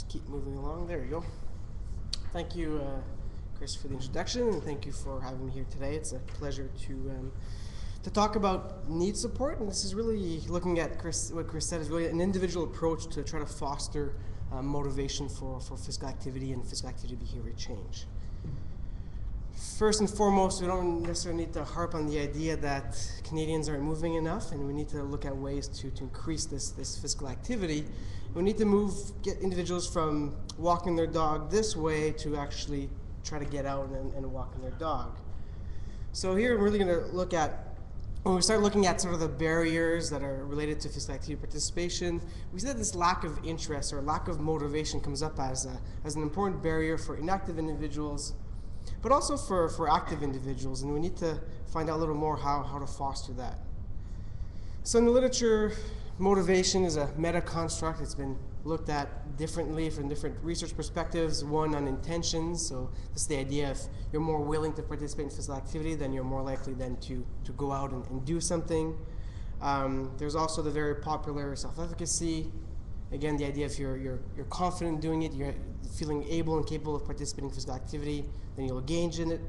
keep moving along. There you go. Thank you, Chris, for the introduction, and thank you for having me here today. It's a pleasure to talk about need support, and this is really looking at what Chris said is really an individual approach to try to foster motivation for physical activity and physical activity behavior change. First and foremost, we don't necessarily need to harp on the idea that Canadians aren't moving enough, and we need to look at ways to increase this physical activity. We need to get individuals from walking their dog this way to actually try to get out and walking their dog. So here I'm really going to look at, when we start looking at sort of the barriers that are related to physical activity participation, we see that this lack of interest or lack of motivation comes up as an important barrier for inactive individuals, but also for active individuals, and we need to find out a little more how to foster that. So in the literature, motivation is a meta-construct. It's been looked at differently from different research perspectives. One on intentions, so this is the idea if you're more willing to participate in physical activity, then you're more likely then to go out and do something. There's also the very popular self-efficacy. Again, the idea if you're confident in doing it, you're feeling able and capable of participating in physical activity, then you'll engage in it.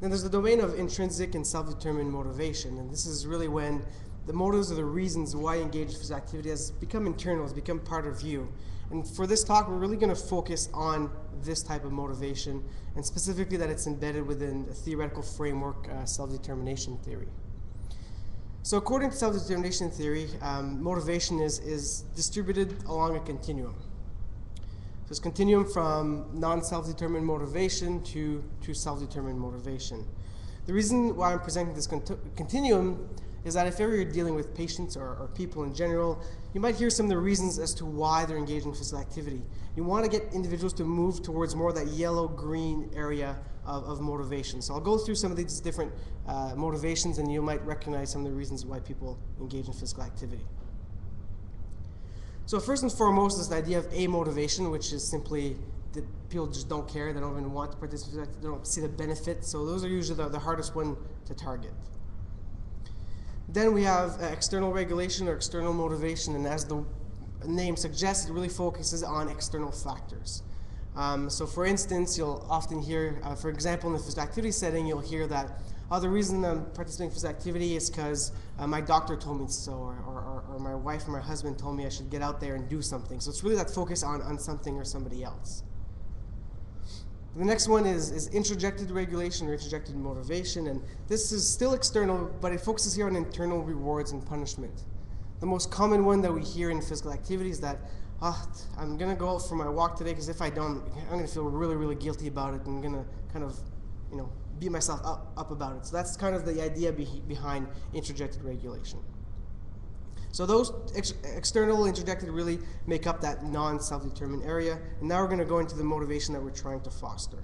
Then there's the domain of intrinsic and self-determined motivation, and this is really when the motives or the reasons why you engage in physical activity has become internal, has become part of you. And for this talk, we're really going to focus on this type of motivation, and specifically that it's embedded within a theoretical framework, self-determination theory. So according to self-determination theory, motivation is distributed along a continuum. So it's a continuum from non-self-determined motivation to self-determined motivation. The reason why I'm presenting this continuum is that if ever you're dealing with patients or people in general, you might hear some of the reasons as to why they're engaged in physical activity. You want to get individuals to move towards more of that yellow-green area of motivation. So I'll go through some of these different motivations, and you might recognize some of the reasons why people engage in physical activity. So first and foremost is the idea of amotivation, which is simply that people just don't care, they don't even want to participate, they don't see the benefit. So those are usually the hardest one to target. Then we have external regulation or external motivation, and as the name suggests, it really focuses on external factors. So for instance, you'll often hear, for example, in the physical activity setting, you'll hear that, the reason I'm participating in physical activity is because my doctor told me so, or my wife or my husband told me I should get out there and do something. So it's really that focus on something or somebody else. The next one is introjected regulation or introjected motivation, and this is still external, but it focuses here on internal rewards and punishment. The most common one that we hear in physical activity is that, I'm going to go out for my walk today because if I don't, I'm going to feel really, really guilty about it, and I'm going to kind of, beat myself up about it. So that's kind of the idea behind introjected regulation. So those external introjected really make up that non-self-determined area, and now we're going to go into the motivation that we're trying to foster.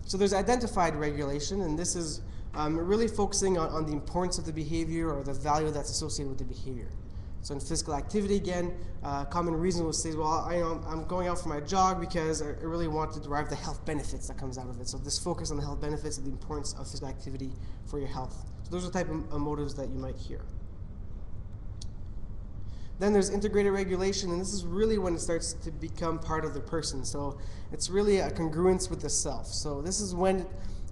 So there's identified regulation, and this is really focusing on the importance of the behavior or the value that's associated with the behavior. So in physical activity, again, common reason will say, well, I'm going out for my jog because I really want to derive the health benefits that comes out of it. So this focus on the health benefits and the importance of physical activity for your health. So those are the type of motives that you might hear. Then there's integrated regulation, and this is really when it starts to become part of the person. So it's really a congruence with the self. So this is when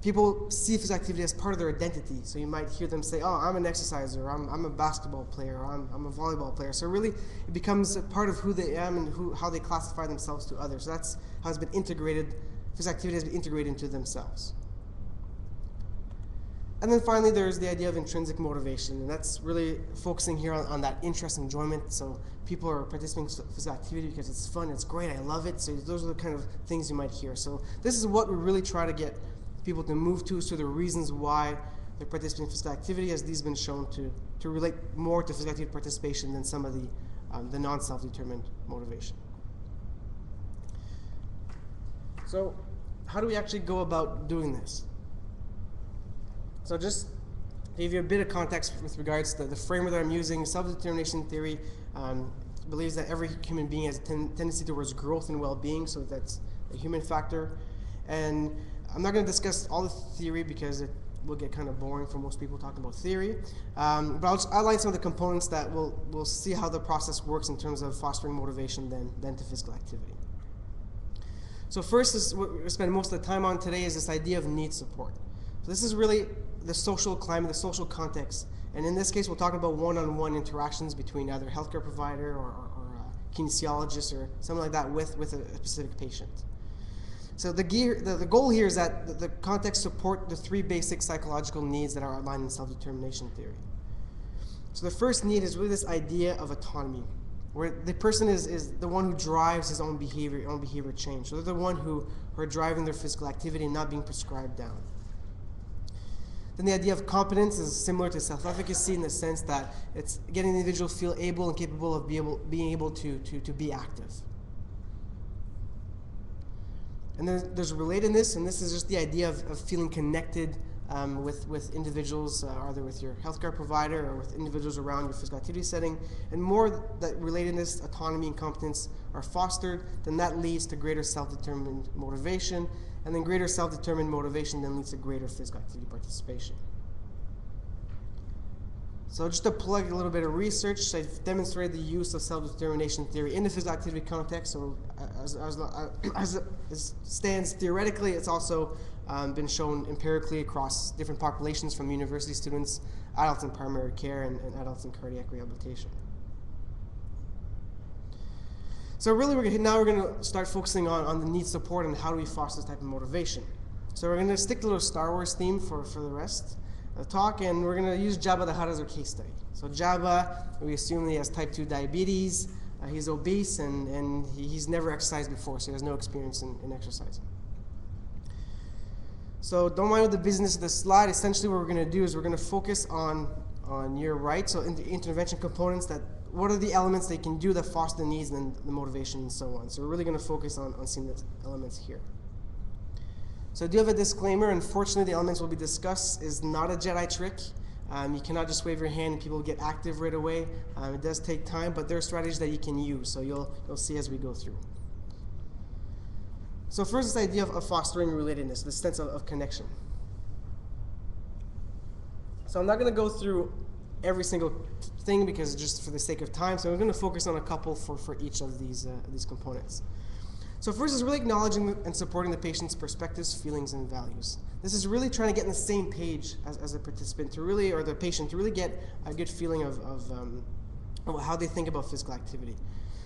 people see physical activity as part of their identity. So you might hear them say, I'm an exerciser, I'm a basketball player, I'm a volleyball player. So really it becomes a part of who they are and how they classify themselves to others. So that's how it's been integrated, physical activity has been integrated into themselves. And then finally, there's the idea of intrinsic motivation, and that's really focusing here on that interest and enjoyment. So people are participating in physical activity because it's fun, it's great, I love it. So those are the kind of things you might hear. So this is what we really try to get people to move to, so the reasons why they're participating in physical activity, as these have been shown to relate more to physical activity participation than some of the non-self-determined motivation. So how do we actually go about doing this? So just to give you a bit of context with regards to the framework that I'm using, self-determination theory believes that every human being has a tendency towards growth and well-being, so that's a human factor. And I'm not going to discuss all the theory because will get kind of boring for most people talking about theory. But I'll just outline some of the components that we'll see how the process works in terms of fostering motivation then to physical activity. So first is what we're spending most of the time on today is this idea of need support. So this is really the social climate, the social context. And in this case, we're talking about one-on-one interactions between either a healthcare provider or a kinesiologist or something like that with a specific patient. So the goal here is that the context support the three basic psychological needs that are outlined in self-determination theory. So the first need is really this idea of autonomy, where the person is the one who drives his own behavior change. So they're the one who are driving their physical activity and not being prescribed down. Then the idea of competence is similar to self-efficacy in the sense that it's getting the individual feel able and capable of being able to be active. And then there's relatedness, and this is just the idea of feeling connected with individuals, either with your healthcare provider or with individuals around your physical activity setting. And more that relatedness, autonomy, and competence are fostered, then that leads to greater self-determined motivation, and then greater self-determined motivation then leads to greater physical activity participation. So just to plug a little bit of research, I've demonstrated the use of self-determination theory in the physical activity context. So as it stands theoretically, it's also been shown empirically across different populations from university students, adults in primary care, and adults in cardiac rehabilitation. So really, now we're going to start focusing on the need support and how do we foster this type of motivation. So we're going to stick to the Star Wars theme for the rest of the talk, and we're going to use Jabba the Hutt as our case study. So Jabba, we assume he has type 2 diabetes, he's obese, and he's never exercised before, so he has no experience in exercising. So don't mind the business of the slide. Essentially what we're going to do is we're going to focus on your right, so in the intervention components, that what are the elements they can do that foster the needs and the motivation and so on. So we're really going to focus on seeing the elements here. So I do have a disclaimer. Unfortunately, the elements will be discussed is not a Jedi trick. You cannot just wave your hand and people get active right away. It does take time, but there are strategies that you can use. So you'll see as we go through. So first, this idea of fostering relatedness, this sense of connection. So I'm not going to go through every single thing because just for the sake of time. So we're going to focus on a couple for each of these components. So first is really acknowledging and supporting the patient's perspectives, feelings, and values. This is really trying to get on the same page as a participant to really, or the patient, to really get a good feeling of how they think about physical activity.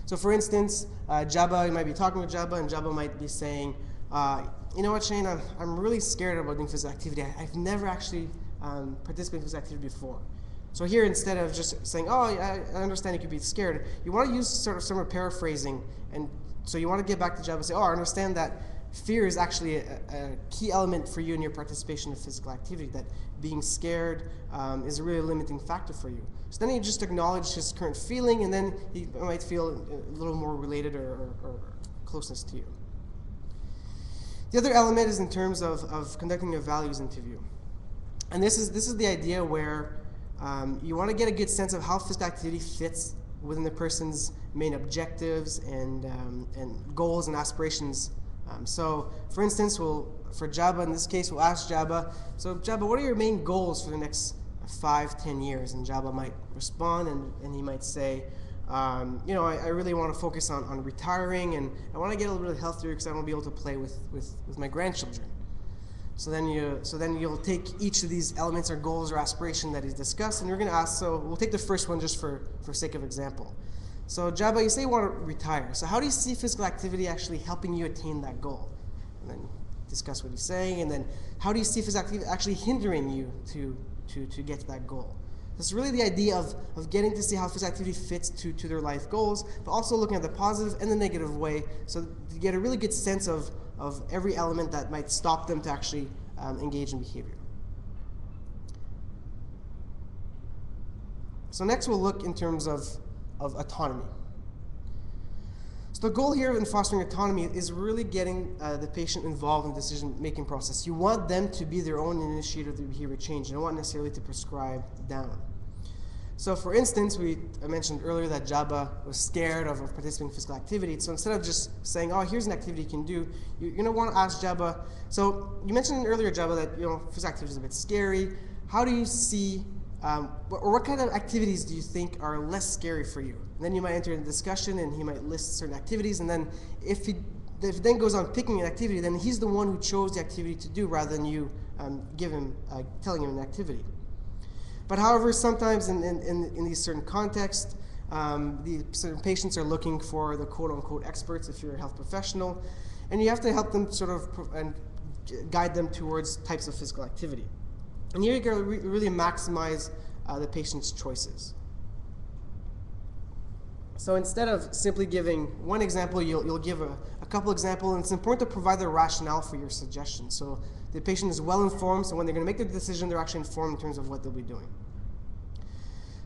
So for instance, Jabba, you might be talking with Jabba, and Jabba might be saying, you know what, Shane, I'm really scared about doing physical activity. I've never actually participated in physical activity before. So here, instead of just saying, oh, I understand you could be scared, you want to use sort of some paraphrasing, and so you want to get back to Jabba and say, oh, I understand that fear is actually a key element for you in your participation in physical activity, that being scared is a really limiting factor for you. So then you just acknowledge his current feeling, and then he might feel a little more related or closeness to you. The other element is in terms of conducting a values interview. And this is the idea where you want to get a good sense of how physical activity fits within the person's main objectives and goals and aspirations. So, for instance, for Jabba, in this case, we'll ask Jabba, so Jabba, what are your main goals for the next 5-10 years? And Jabba might respond, and he might say, you know, I really want to focus on retiring, and I want to get a little bit healthier because I want to be able to play with my grandchildren. So then you'll take each of these elements or goals or aspiration that he's discussed, and you're going to ask, so we'll take the first one just for sake of example. So Jabba, you say you want to retire. So how do you see physical activity actually helping you attain that goal? And then discuss what he's saying, and then how do you see physical activity actually hindering you to get to that goal? It's really the idea of getting to see how physical activity fits to their life goals, but also looking at the positive and the negative way, so to get a really good sense of every element that might stop them to actually engage in behavior. So next we'll look in terms of autonomy. So the goal here in fostering autonomy is really getting the patient involved in the decision-making process. You want them to be their own initiator of the behavior change. You don't want necessarily to prescribe down. So for instance, I mentioned earlier that Jabba was scared of participating in physical activity. So instead of just saying, oh, here's an activity you can do, you're going to want to ask Jabba. So you mentioned earlier, Jabba, that physical activity is a bit scary. How do you see, or what kind of activities do you think are less scary for you? And then you might enter into discussion, and he might list certain activities. And then if it then goes on picking an activity, then he's the one who chose the activity to do rather than you telling him an activity. But however, sometimes in these certain contexts, the certain patients are looking for the quote-unquote experts if you're a health professional, and you have to help them sort of and guide them towards types of physical activity. And here you can really maximize the patient's choices. So instead of simply giving one example, you'll give a couple examples, and it's important to provide the rationale for your suggestion. So the patient is well informed, so when they're going to make their decision, they're actually informed in terms of what they'll be doing.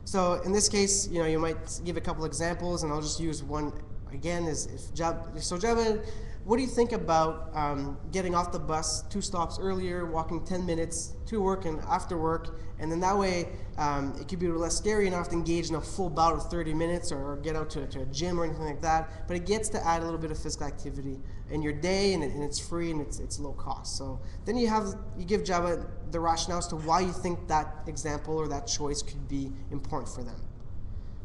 So in this case, you might give a couple examples, and I'll just use one again. Jabba, what do you think about getting off the bus 2 stops earlier, walking 10 minutes to work and after work, and then that way it could be less scary and not have to engage in a full bout of 30 minutes or get out to a gym or anything like that, but it gets to add a little bit of physical activity in your day, and it's free and it's low cost. So then you give Jabba the rationale as to why you think that example or that choice could be important for them.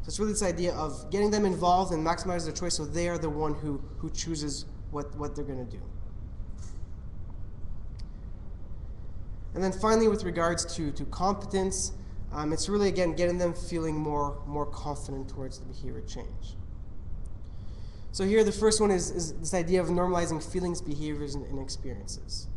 So it's really this idea of getting them involved and maximizing their choice so they are the one who chooses what they're going to do. And then finally, with regards to competence, it's really, again, getting them feeling more confident towards the behavior change. So here, the first one is this idea of normalizing feelings, behaviors, and experiences.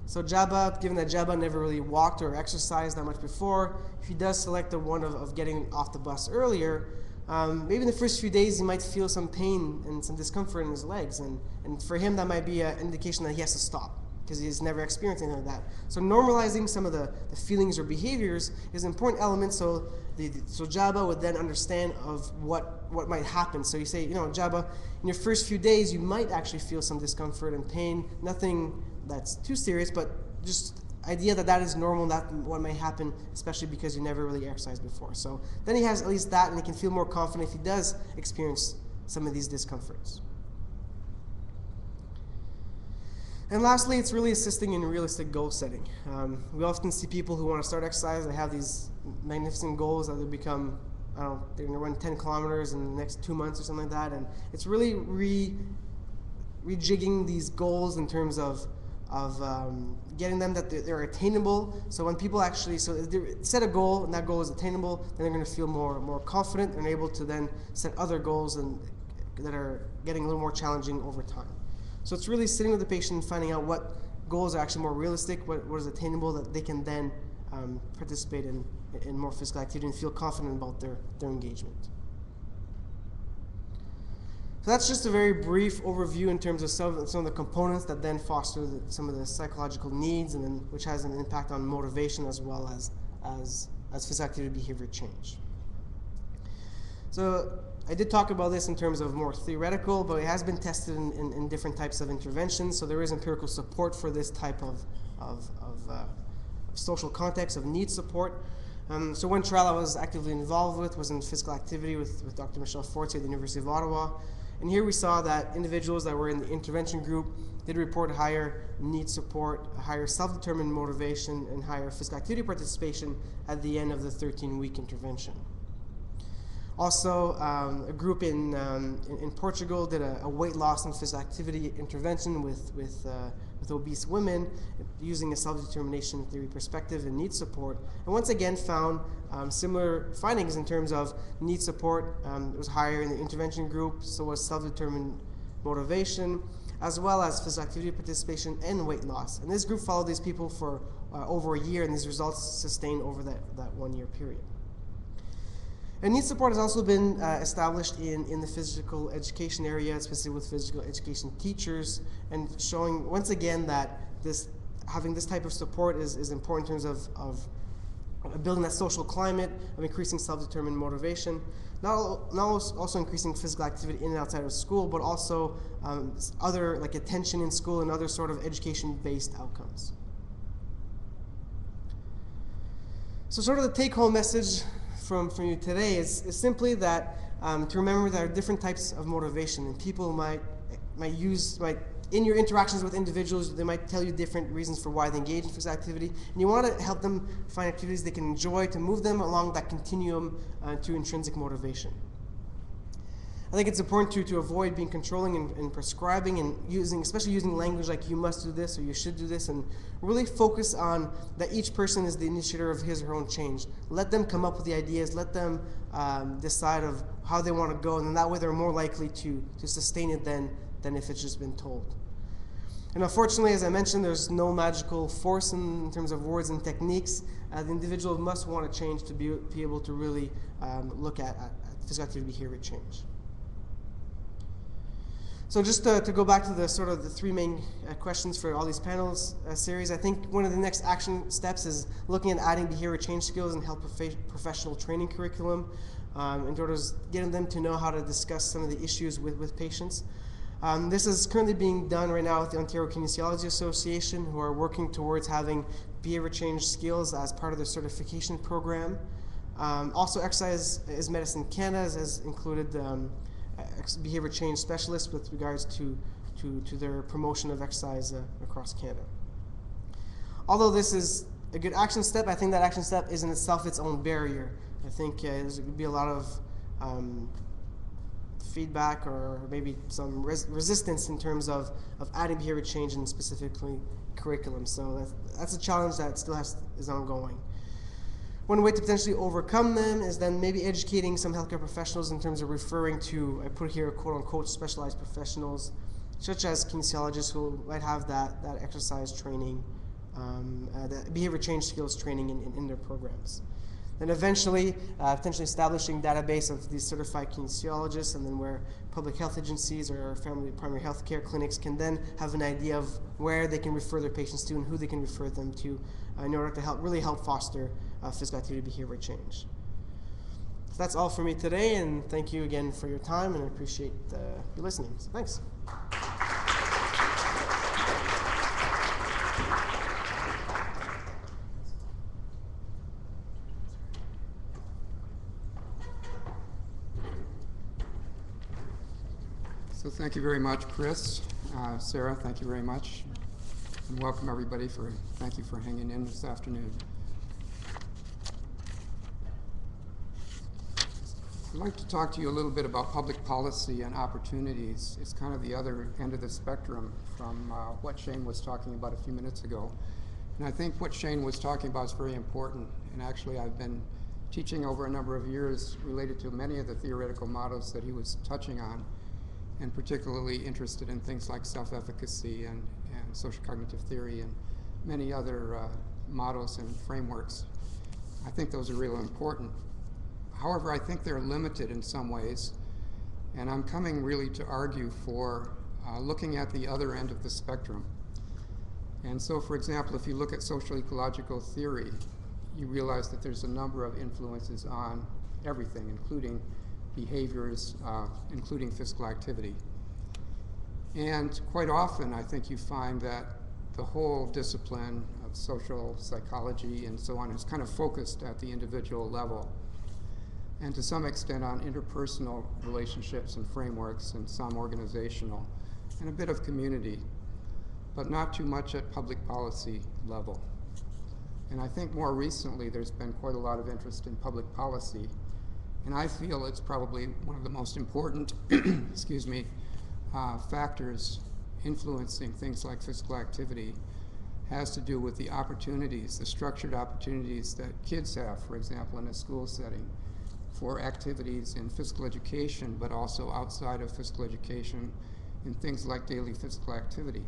So Jabba, given that Jabba never really walked or exercised that much before, if he does select the one of getting off the bus earlier, maybe in the first few days he might feel some pain and some discomfort in his legs, and for him that might be an indication that he has to stop because he's never experienced anything like that. So normalizing some of the feelings or behaviors is an important element, so Jabba would then understand of what might happen. So you say, Jabba, in your first few days you might actually feel some discomfort and pain, nothing that's too serious, but just idea that is normal, that what may happen, especially because you never really exercised before. So then he has at least that, and he can feel more confident if he does experience some of these discomforts. And lastly, it's really assisting in realistic goal setting. We often see people who want to start exercise, they have these magnificent goals that they become, they're going to run 10 kilometers in the next 2 months or something like that, and it's really rejigging these goals in terms of getting them that they're attainable. So when people actually if they set a goal and that goal is attainable, then they're going to feel more confident and able to then set other goals that are getting a little more challenging over time. So it's really sitting with the patient and finding out what goals are actually more realistic, what is attainable, that they can then participate in more physical activity and feel confident about their engagement. So that's just a very brief overview in terms of some of the components that then foster some of the psychological needs, and then which has an impact on motivation as well as physical activity behavior change. So I did talk about this in terms of more theoretical, but it has been tested in different types of interventions. So there is empirical support for this type of social context, of need support. So one trial I was actively involved with was in physical activity with Dr. Michelle Fortier at the University of Ottawa. And here we saw that individuals that were in the intervention group did report higher need support, higher self-determined motivation, and higher physical activity participation at the end of the 13-week intervention. Also, a group in Portugal did a weight loss and physical activity intervention with obese women using a self-determination theory perspective and need support, and once again found similar findings in terms of need support. It was higher in the intervention group, so was self-determined motivation, as well as physical activity participation and weight loss. And this group followed these people for over a year, and these results sustained over that 1 year period. And need support has also been established in the physical education area, specifically with physical education teachers, and showing once again that having this type of support is important in terms of building that social climate, of increasing self-determined motivation, not also increasing physical activity in and outside of school, but also other like attention in school and other sort of education-based outcomes. So sort of the take-home message from you today is simply that to remember there are different types of motivation, and people might in your interactions with individuals, they might tell you different reasons for why they engage in physical activity, and you want to help them find activities they can enjoy to move them along that continuum to intrinsic motivation. I think it's important to avoid being controlling and prescribing and especially using language like you must do this or you should do this, and really focus on that each person is the initiator of his or her own change. Let them come up with the ideas, let them decide of how they want to go, and then that way they're more likely to sustain it than if it's just been told. And unfortunately, as I mentioned, there's no magical force in terms of words and techniques. The individual must want to change to be able to really look at physical activity behavior change. So just to go back to the sort of the three main questions for all these panels series, I think one of the next action steps is looking at adding behavior change skills in health professional training curriculum in order to getting them to know how to discuss some of the issues with patients. This is currently being done right now with the Ontario Kinesiology Association, who are working towards having behavior change skills as part of their certification program. Also, Exercise is Medicine Canada has included behavior change specialists with regards to their promotion of exercise across Canada. Although this is a good action step, I think that action step is in itself its own barrier. I think there's going to be a lot of feedback or maybe some resistance in terms of adding behavior change in specifically curriculum. So that's a challenge that still is ongoing. One way to potentially overcome them is then maybe educating some healthcare professionals in terms of referring to, I put here quote unquote specialized professionals, such as kinesiologists who might have that exercise training, that behavior change skills training in their programs. Then eventually, potentially establishing database of these certified kinesiologists, and then where public health agencies or primary health care clinics can then have an idea of where they can refer their patients to and who they can refer them to in order to really help foster physical activity behavior change. So that's all for me today, and thank you again for your time, and I appreciate you listening. So thanks. So thank you very much, Chris. Sarah, thank you very much. And welcome everybody. Thank you for hanging in this afternoon. I'd like to talk to you a little bit about public policy and opportunities. It's kind of the other end of the spectrum from what Shane was talking about a few minutes ago. And I think what Shane was talking about is very important. And actually, I've been teaching over a number of years related to many of the theoretical models that he was touching on, and particularly interested in things like self-efficacy and social cognitive theory and many other models and frameworks. I think those are really important. However, I think they're limited in some ways, and I'm coming really to argue for looking at the other end of the spectrum. And so, for example, if you look at social ecological theory, you realize that there's a number of influences on everything, including behaviors, including physical activity. And quite often, I think you find that the whole discipline of social psychology and so on is kind of focused at the individual level, and to some extent on interpersonal relationships and frameworks, and some organizational, and a bit of community, but not too much at public policy level. And I think more recently there's been quite a lot of interest in public policy, and I feel it's probably one of the most important excuse me, factors influencing things like physical activity has to do with the opportunities, the structured opportunities that kids have, for example, in a school setting for activities in physical education, but also outside of physical education in things like daily physical activity.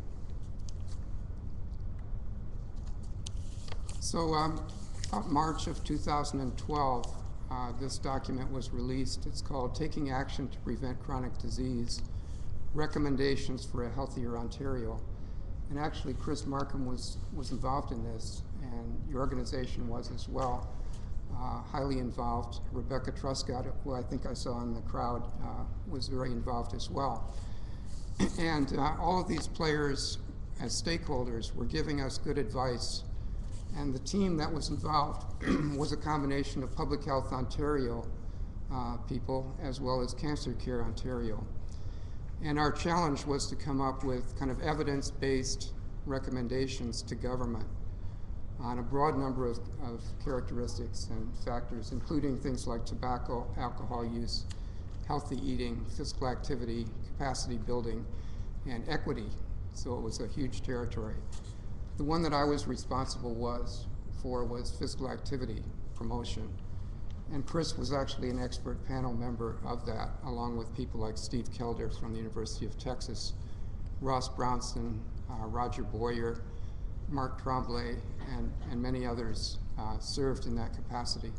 So about March of 2012, this document was released. It's called Taking Action to Prevent Chronic Disease, Recommendations for a Healthier Ontario. And actually, Chris Markham was involved in this, and your organization was as well, highly involved. Rebecca Truscott, who I think I saw in the crowd, was very involved as well. And all of these players as stakeholders were giving us good advice And the team that was involved was a combination of Public Health Ontario people as well as Cancer Care Ontario. And our challenge was to come up with kind of evidence-based recommendations to government on a broad number of characteristics and factors, including things like tobacco, alcohol use, healthy eating, physical activity, capacity building, and equity. So it was a huge territory. The one that I was responsible for was physical activity promotion. And Chris was actually an expert panel member of that, along with people like Steve Kelder from the University of Texas, Ross Brownson, Roger Boyer, Mark Tremblay, and many others served in that capacity.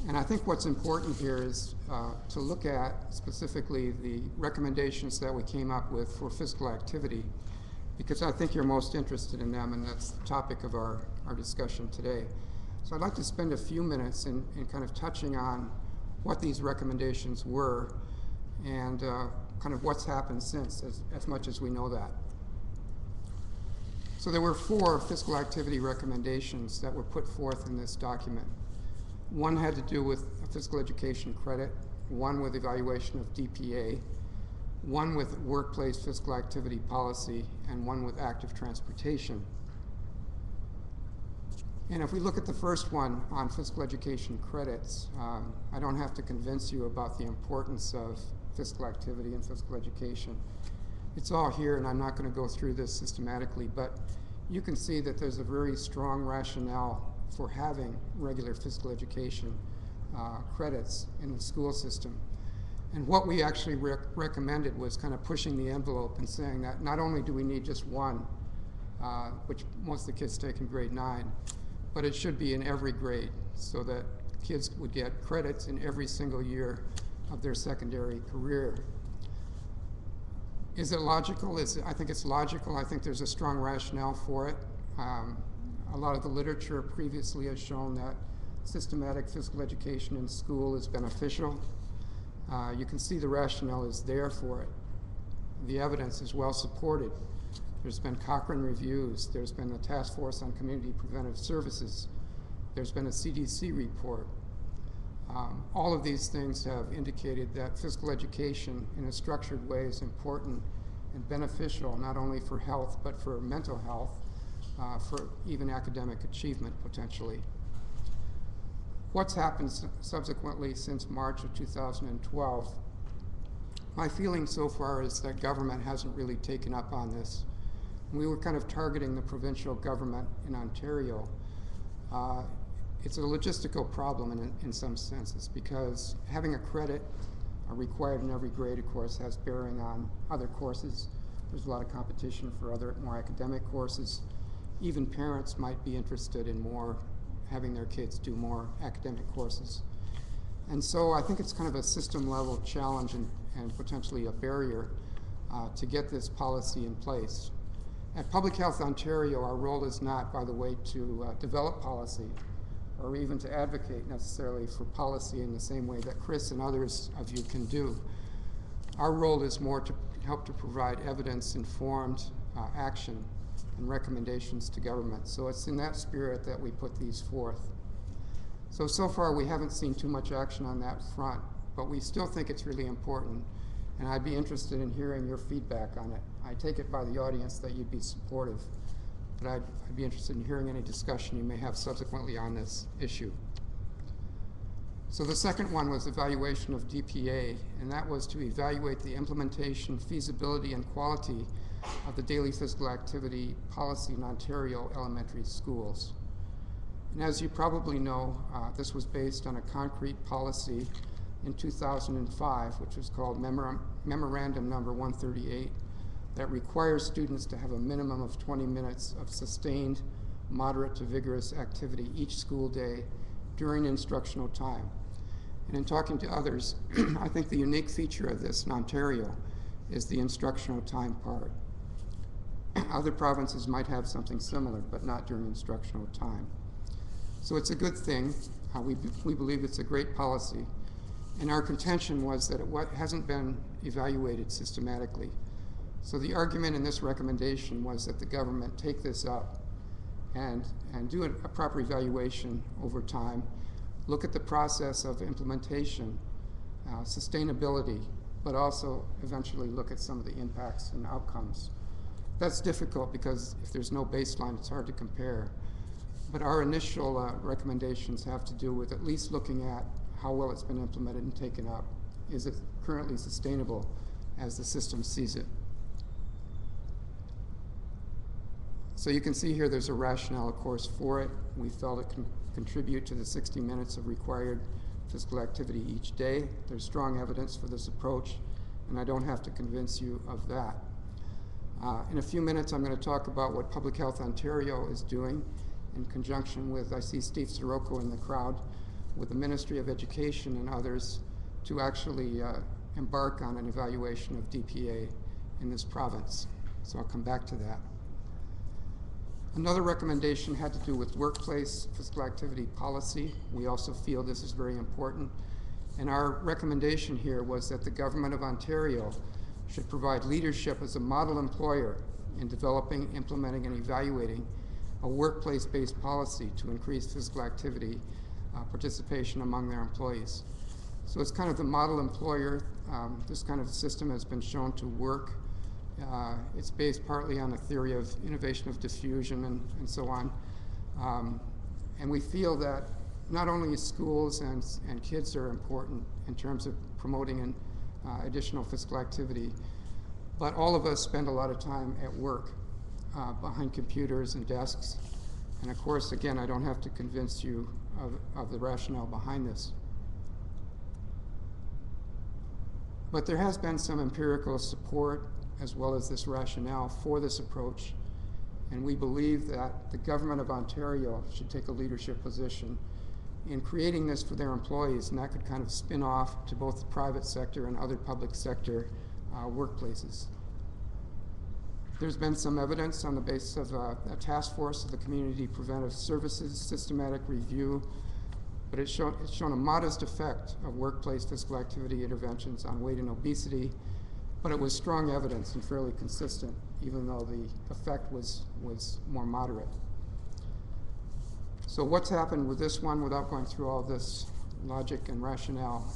And I think what's important here is to look at specifically the recommendations that we came up with for physical activity, because I think you're most interested in them, and that's the topic of our discussion today. So I'd like to spend a few minutes in kind of touching on what these recommendations were and kind of what's happened since, as much as we know that. So there were 4 physical activity recommendations that were put forth in this document. One had to do with physical education credit, one with evaluation of DPA, one with workplace physical activity policy, and one with active transportation. And if we look at the first one on physical education credits, I don't have to convince you about the importance of physical activity and physical education. It's all here, and I'm not going to go through this systematically, but you can see that there's a very strong rationale for having regular physical education credits in the school system. And what we actually recommended was kind of pushing the envelope and saying that not only do we need just one, which most of the kids take in grade 9, but it should be in every grade so that kids would get credits in every single year of their secondary career. Is it logical? I think it's logical. I think there's a strong rationale for it. A lot of the literature previously has shown that systematic physical education in school is beneficial. You can see the rationale is there for it. The evidence is well supported. There's been Cochrane reviews. There's been the Task Force on Community Preventive Services. There's been a CDC report. All of these things have indicated that physical education in a structured way is important and beneficial, not only for health, but for mental health, for even academic achievement potentially. What's happened subsequently since March of 2012? My feeling so far is that government hasn't really taken up on this. We were kind of targeting the provincial government in Ontario. It's a logistical problem in some senses, because having a credit required in every grade, of course, has bearing on other courses. There's a lot of competition for other more academic courses. Even parents might be interested in having their kids do more academic courses. And so I think it's kind of a system level challenge and potentially a barrier to get this policy in place. At Public Health Ontario, our role is not, by the way, to develop policy or even to advocate necessarily for policy in the same way that Chris and others of you can do. Our role is more to help to provide evidence-informed action and recommendations to government. So it's in that spirit that we put these forth. So far we haven't seen too much action on that front, but we still think it's really important, and I'd be interested in hearing your feedback on it. I take it by the audience that you'd be supportive, but I'd be interested in hearing any discussion you may have subsequently on this issue. So the second one was evaluation of DPA, and that was to evaluate the implementation, feasibility, and quality of the daily physical activity policy in Ontario elementary schools. And as you probably know, this was based on a concrete policy in 2005, which was called Memorandum Number 138, that requires students to have a minimum of 20 minutes of sustained, moderate to vigorous activity each school day during instructional time. And in talking to others, I think the unique feature of this in Ontario is the instructional time part. Other provinces might have something similar, but not during instructional time. So it's a good thing. We believe it's a great policy. And our contention was that it hasn't been evaluated systematically. So the argument in this recommendation was that the government take this up and do a proper evaluation over time, look at the process of implementation, sustainability, but also eventually look at some of the impacts and outcomes. That's difficult because if there's no baseline, it's hard to compare. But our initial recommendations have to do with at least looking at how well it's been implemented and taken up. Is it currently sustainable as the system sees it? So you can see here there's a rationale, of course, for it. We felt it can contribute to the 60 minutes of required physical activity each day. There's strong evidence for this approach, and I don't have to convince you of that. In a few minutes, I'm going to talk about what Public Health Ontario is doing in conjunction with, I see Steve Sirocco in the crowd, with the Ministry of Education and others to actually embark on an evaluation of DPA in this province. So I'll come back to that. Another recommendation had to do with workplace physical activity policy. We also feel this is very important. And our recommendation here was that the Government of Ontario should provide leadership as a model employer in developing, implementing, and evaluating a workplace-based policy to increase physical activity participation among their employees. So it's kind of the model employer. This kind of system has been shown to work. It's based partly on a theory of innovation of diffusion and so on. And we feel that not only schools and kids are important in terms of promoting additional physical activity, but all of us spend a lot of time at work behind computers and desks. And of course, again, I don't have to convince you of the rationale behind this. But there has been some empirical support as well as this rationale for this approach, and we believe that the Government of Ontario should take a leadership position in creating this for their employees, and that could kind of spin off to both the private sector and other public sector workplaces. There's been some evidence on the basis of a task force of the Community Preventive Services systematic review, but it's shown a modest effect of workplace physical activity interventions on weight and obesity, but it was strong evidence and fairly consistent, even though the effect was more moderate. So what's happened with this one without going through all this logic and rationale?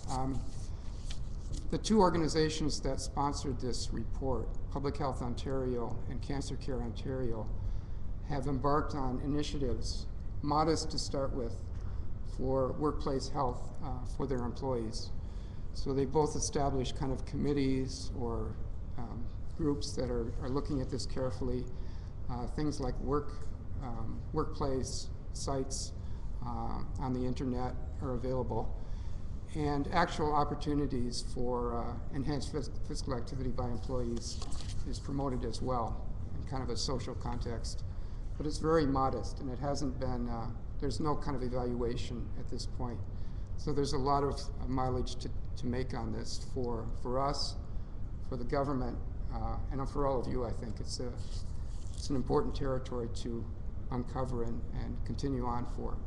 The two organizations that sponsored this report, Public Health Ontario and Cancer Care Ontario, have embarked on initiatives, modest to start with, for workplace health for their employees. So they both established kind of committees or groups that are looking at this carefully. Things like workplace sites on the internet are available, and actual opportunities for enhanced physical activity by employees is promoted as well in kind of a social context. But it's very modest, and it hasn't been, there's no kind of evaluation at this point. So there's a lot of mileage to make on this for us, for the government, and for all of you. I think it's an important territory to uncover and continue on for.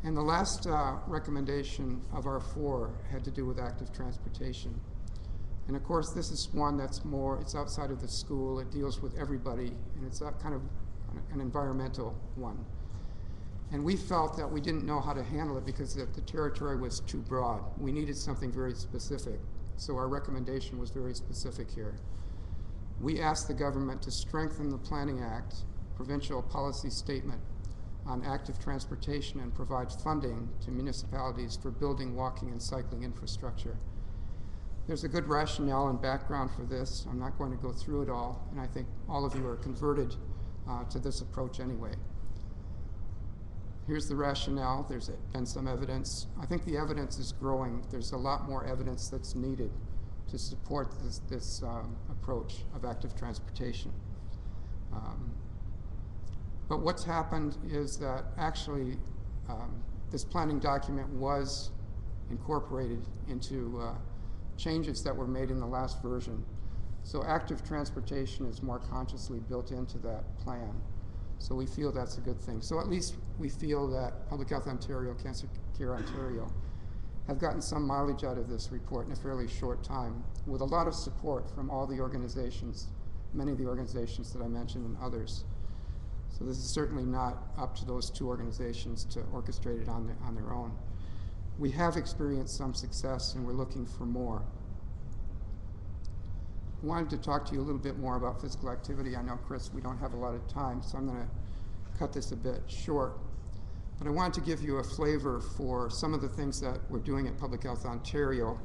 And the last recommendation of our four had to do with active transportation. And of course, this is one that's more, it's outside of the school, it deals with everybody, and it's kind of an environmental one. And we felt that we didn't know how to handle it because the territory was too broad. We needed something very specific. So our recommendation was very specific here. We asked the government to strengthen the Planning Act, provincial policy statement on active transportation, and provide funding to municipalities for building walking and cycling infrastructure. There's a good rationale and background for this. I'm not going to go through it all, and I think all of you are converted to this approach anyway. Here's the rationale. There's been some evidence. I think the evidence is growing. There's a lot more evidence that's needed to support this approach of active transportation. But what's happened is that actually this planning document was incorporated into changes that were made in the last version. So active transportation is more consciously built into that plan. So we feel that's a good thing. So at least we feel that Public Health Ontario, Cancer Care Ontario have gotten some mileage out of this report in a fairly short time, with a lot of support from all the organizations, many of the organizations that I mentioned and others. So this is certainly not up to those two organizations to orchestrate it on their own. We have experienced some success, and we're looking for more. I wanted to talk to you a little bit more about physical activity. I know, Chris, we don't have a lot of time, so I'm going to cut this a bit short. But I wanted to give you a flavor for some of the things that we're doing at Public Health Ontario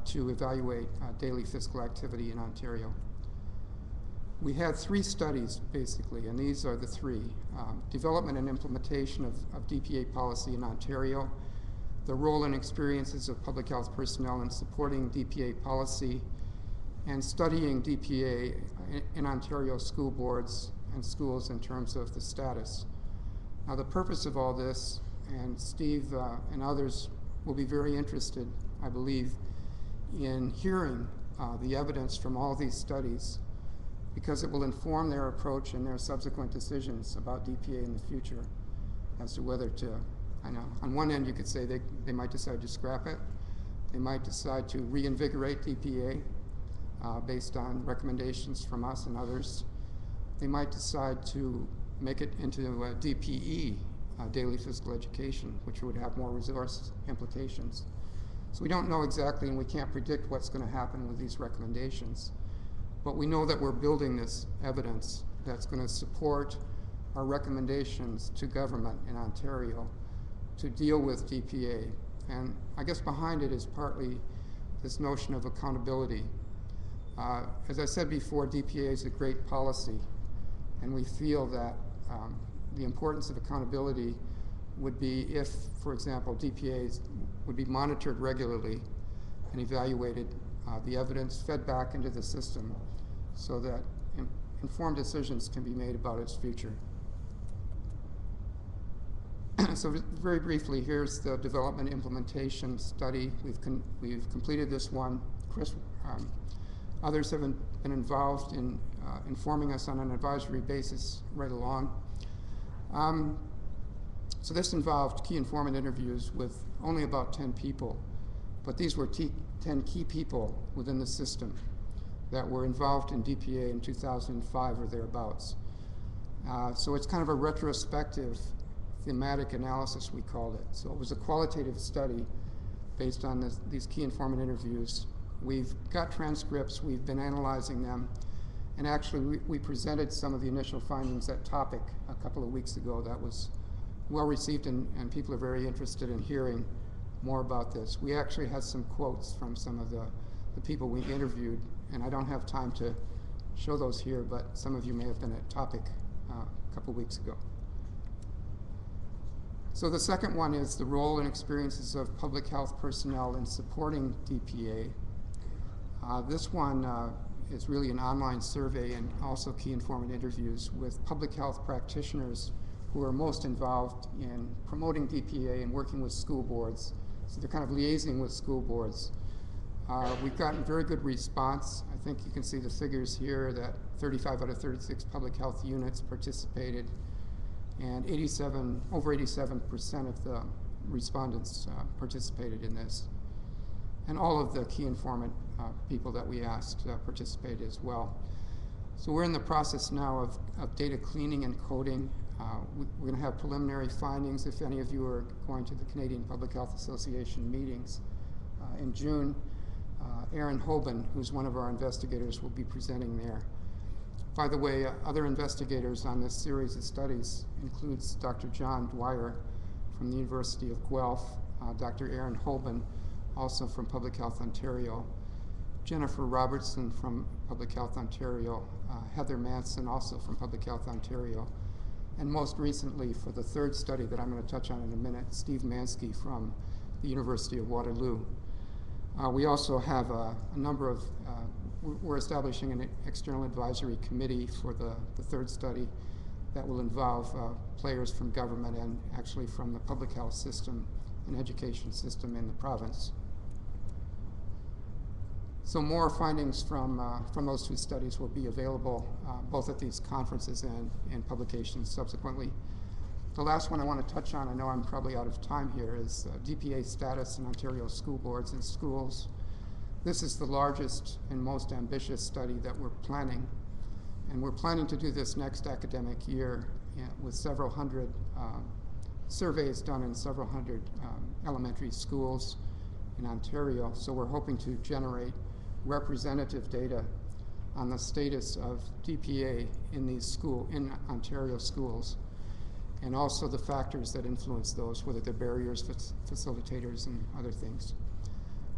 to evaluate daily physical activity in Ontario. We had 3 studies, basically, and these are the 3. Development and implementation of DPA policy in Ontario, the role and experiences of public health personnel in supporting DPA policy, and studying DPA in Ontario school boards and schools in terms of the status. Now, the purpose of all this, and Steve and others will be very interested, I believe, in hearing the evidence from all these studies, because it will inform their approach and their subsequent decisions about DPA in the future as to whether to, I know, on one end you could say they might decide to scrap it. They might decide to reinvigorate DPA based on recommendations from us and others. They might decide to make it into a DPE, daily physical education, which would have more resource implications. So we don't know exactly, and we can't predict what's going to happen with these recommendations. But we know that we're building this evidence that's going to support our recommendations to government in Ontario to deal with DPA. And I guess behind it is partly this notion of accountability. As I said before, DPA is a great policy, and we feel that the importance of accountability would be if, for example, DPAs would be monitored regularly and evaluated, the evidence fed back into the system so that informed decisions can be made about its future. So very briefly, here's the development implementation study. We've completed this one. Chris, others have been involved in informing us on an advisory basis right along. So this involved key informant interviews with only about 10 people, but these were 10 key people within the system that were involved in DPA in 2005 or thereabouts. So it's kind of a retrospective thematic analysis, we called it. So it was a qualitative study based on these key informant interviews. We've got transcripts, we've been analyzing them, and actually we presented some of the initial findings at Topic a couple of weeks ago. That was well received, and people are very interested in hearing more about this. We actually had some quotes from some of the people we interviewed, and I don't have time to show those here, but some of you may have been at Topic a couple weeks ago. So the second one is the role and experiences of public health personnel in supporting DPA. This one is really an online survey and also key informant interviews with public health practitioners who are most involved in promoting DPA and working with school boards. So they're kind of liaising with school boards. We've gotten very good response. I think you can see the figures here that 35 out of 36 public health units participated, and over 87% of the respondents participated in this. And all of the key informant people that we asked participated as well. So we're in the process now of data cleaning and coding. We're going to have preliminary findings if any of you are going to the Canadian Public Health Association meetings in June. Aaron Hoban, who's one of our investigators, will be presenting there. By the way, other investigators on this series of studies includes Dr. John Dwyer from the University of Guelph, Dr. Aaron Hoban, also from Public Health Ontario, Jennifer Robertson from Public Health Ontario, Heather Manson, also from Public Health Ontario, and most recently, for the third study that I'm going to touch on in a minute, Steve Mansky from the University of Waterloo. We also have a number of, we're establishing an external advisory committee for the third study that will involve players from government and actually from the public health system and education system in the province. So more findings from those two studies will be available both at these conferences and publications subsequently. The last one I want to touch on, I know I'm probably out of time here, is DPA status in Ontario school boards and schools. This is the largest and most ambitious study that we're planning. And we're planning to do this next academic year with several hundred surveys done in several hundred elementary schools in Ontario. So we're hoping to generate representative data on the status of DPA in Ontario schools, and also the factors that influence those, whether they're barriers, facilitators, and other things.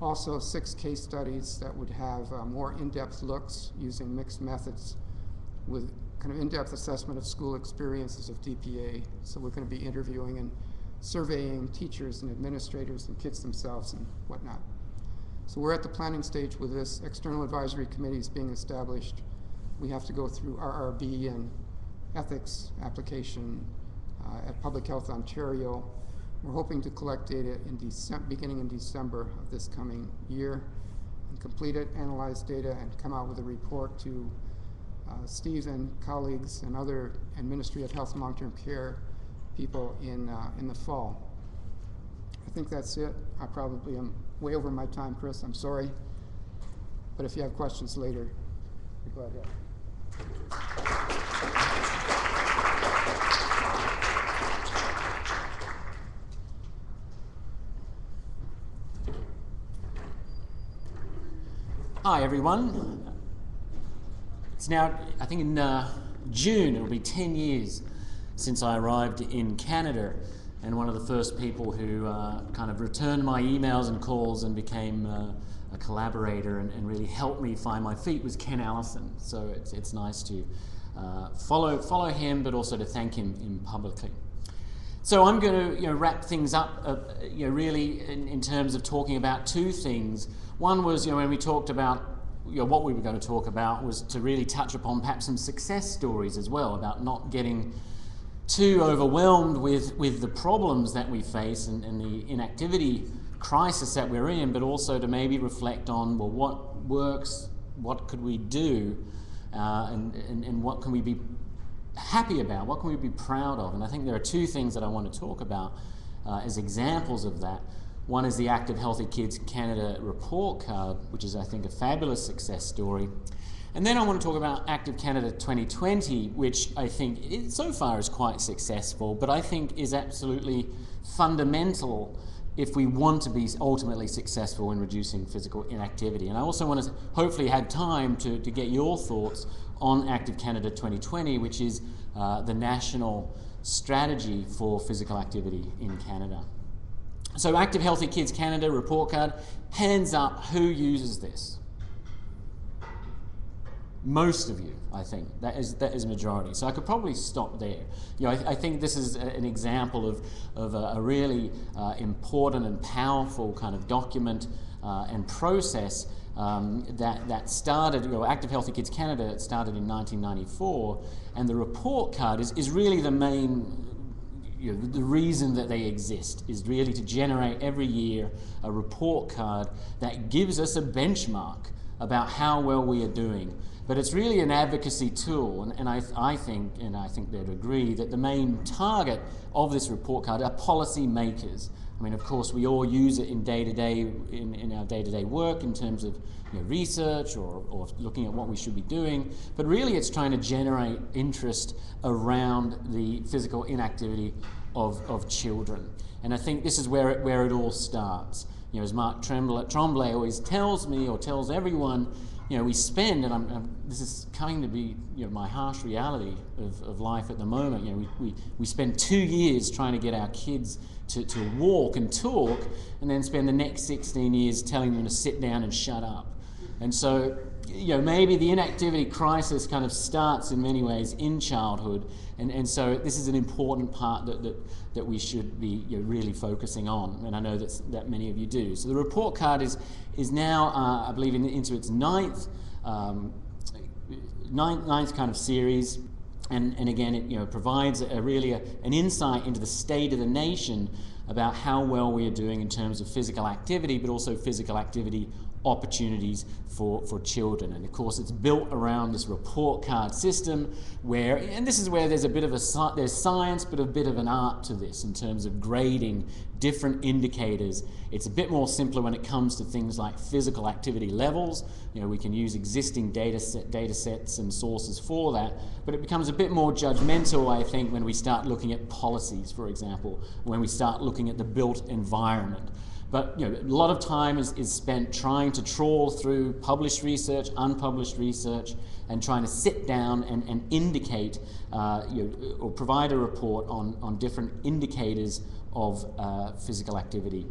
Also 6 case studies that would have more in-depth looks using mixed methods with kind of in-depth assessment of school experiences of DPA. So we're going to be interviewing and surveying teachers and administrators and kids themselves and whatnot. So we're at the planning stage with this. External advisory committees being established. We have to go through RRB and ethics application at Public Health Ontario. We're hoping to collect data beginning in December of this coming year and complete it, analyze data, and come out with a report to Steve and colleagues and Ministry of Health and Long-Term Care people in the fall. I think that's it. I probably am way over my time, Chris. I'm sorry. But if you have questions later, go ahead. Hi, everyone. It's now, I think in June, it'll be 10 years since I arrived in Canada, and one of the first people who kind of returned my emails and calls and became a collaborator and really helped me find my feet was Ken Allison. So it's nice to follow him, but also to thank him publicly. So I'm going to wrap things up really in terms of talking about 2 things. One was when we talked about what we were going to talk about was to really touch upon perhaps some success stories as well, about not getting too overwhelmed with the problems that we face and the inactivity crisis that we're in, but also to maybe reflect on, well, what works, what could we do, and what can we be happy about, what can we be proud of. And I think there are 2 things that I want to talk about as examples of that. One is the Active Healthy Kids Canada report card, which is, I think, a fabulous success story. And then I want to talk about Active Canada 2020, which I think so far is quite successful, but I think is absolutely fundamental if we want to be ultimately successful in reducing physical inactivity. And I also want to hopefully have time to get your thoughts on Active Canada 2020, which is the national strategy for physical activity in Canada. So Active Healthy Kids Canada report card, hands up, who uses this? Most of you, I think. That is a majority. So I could probably stop there. I think this is an example of a really important and powerful kind of document and process that started, Active Healthy Kids Canada, it started in 1994, and the report card is really the main, the reason that they exist is really to generate every year a report card that gives us a benchmark about how well we are doing. But it's really an advocacy tool, and I think they'd agree, that the main target of this report card are policy makers. I mean, of course, we all use it in our day-to-day work in terms of research or looking at what we should be doing. But really, it's trying to generate interest around the physical inactivity of children. And I think this is where it all starts. As Mark Tremblay always tells me, or tells everyone, we spend, and this is coming to be my harsh reality of life at the moment. We spend 2 years trying to get our kids to walk and talk, and then spend the next 16 years telling them to sit down and shut up. And so, maybe the inactivity crisis kind of starts in many ways in childhood, and so this is an important part that we should be really focusing on, and I know that many of you do. So the report card is now, I believe, into its ninth kind of series, and again, it provides an insight into the state of the nation about how well we are doing in terms of physical activity, but also physical activity opportunities for children. And of course it's built around this report card system where, and this is where there's a bit of there's science but a bit of an art to this in terms of grading different indicators. It's a bit more simpler when it comes to things like physical activity levels. You know, we can use existing data sets and sources for that, but it becomes a bit more judgmental, I think, when we start looking at policies, for example, when we start looking at the built environment. But you know, a lot of time is spent trying to trawl through published research, unpublished research, and trying to sit down and indicate or provide a report on different indicators of physical activity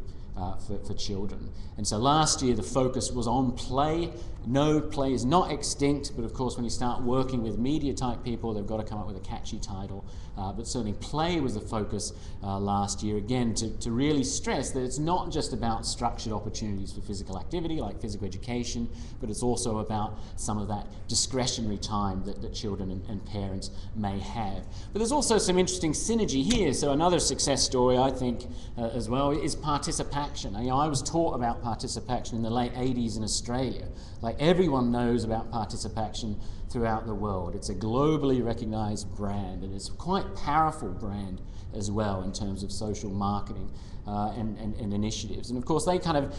for children. And so last year the focus was on play. No, play is not extinct, but of course when you start working with media type people, they've got to come up with a catchy title. But certainly play was the focus last year, again, to really stress that it's not just about structured opportunities for physical activity like physical education, but it's also about some of that discretionary time that children and parents may have. But there's also some interesting synergy here. So another success story, I think, as well, is participation. I was taught about participation in the late 80s in Australia. Like, everyone knows about participation throughout the world. It's a globally recognized brand, and it's a quite powerful brand as well in terms of social marketing and initiatives. And of course they kind of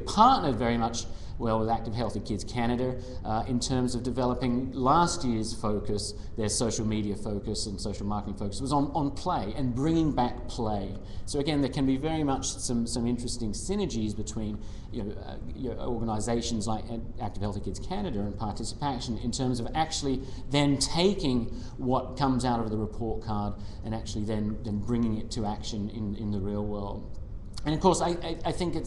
partnered very much well with Active Healthy Kids Canada in terms of developing last year's focus. Their social media focus and social marketing focus was on play and bringing back play. So again, there can be very much some interesting synergies between organisations like Active Healthy Kids Canada and participation in terms of actually then taking what comes out of the report card and actually then bringing it to action in the real world. And of course, I think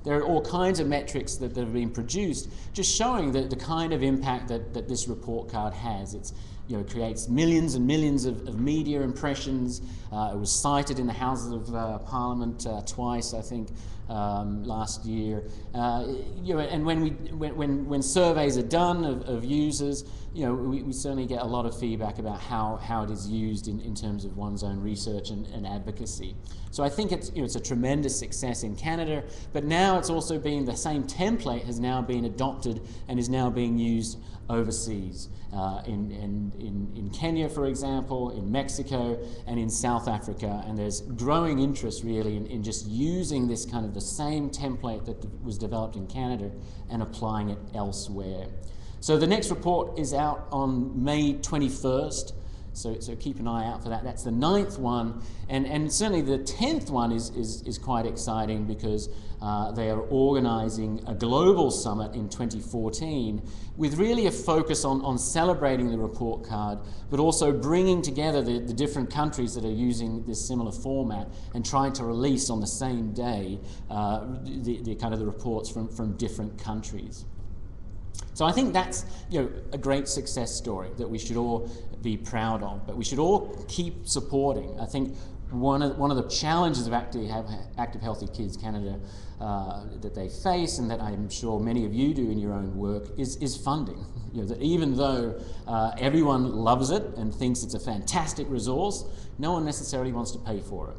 there are all kinds of metrics that have been produced just showing the kind of impact that this report card has. It creates millions and millions of media impressions. It was cited in the Houses of Parliament twice, I think, last year. And when surveys are done of users, we certainly get a lot of feedback about how it is used in terms of one's own research and advocacy. So I think it's a tremendous success in Canada, but now it's also been, the same template has now been adopted and is now being used overseas, in Kenya, for example, in Mexico, and in South Africa. And there's growing interest really in just using this kind of the same template that was developed in Canada and applying it elsewhere. So the next report is out on May 21st. So keep an eye out for that. That's the 9th one, and certainly the 10th one is quite exciting because they are organising a global summit in 2014 with really a focus on celebrating the report card, but also bringing together the different countries that are using this similar format and trying to release on the same day the reports from different countries. So I think that's a great success story that we should all be proud of, but we should all keep supporting. I think one of the challenges of Active Healthy Kids Canada that they face, and that I'm sure many of you do in your own work, is funding. That even though everyone loves it and thinks it's a fantastic resource, no one necessarily wants to pay for it.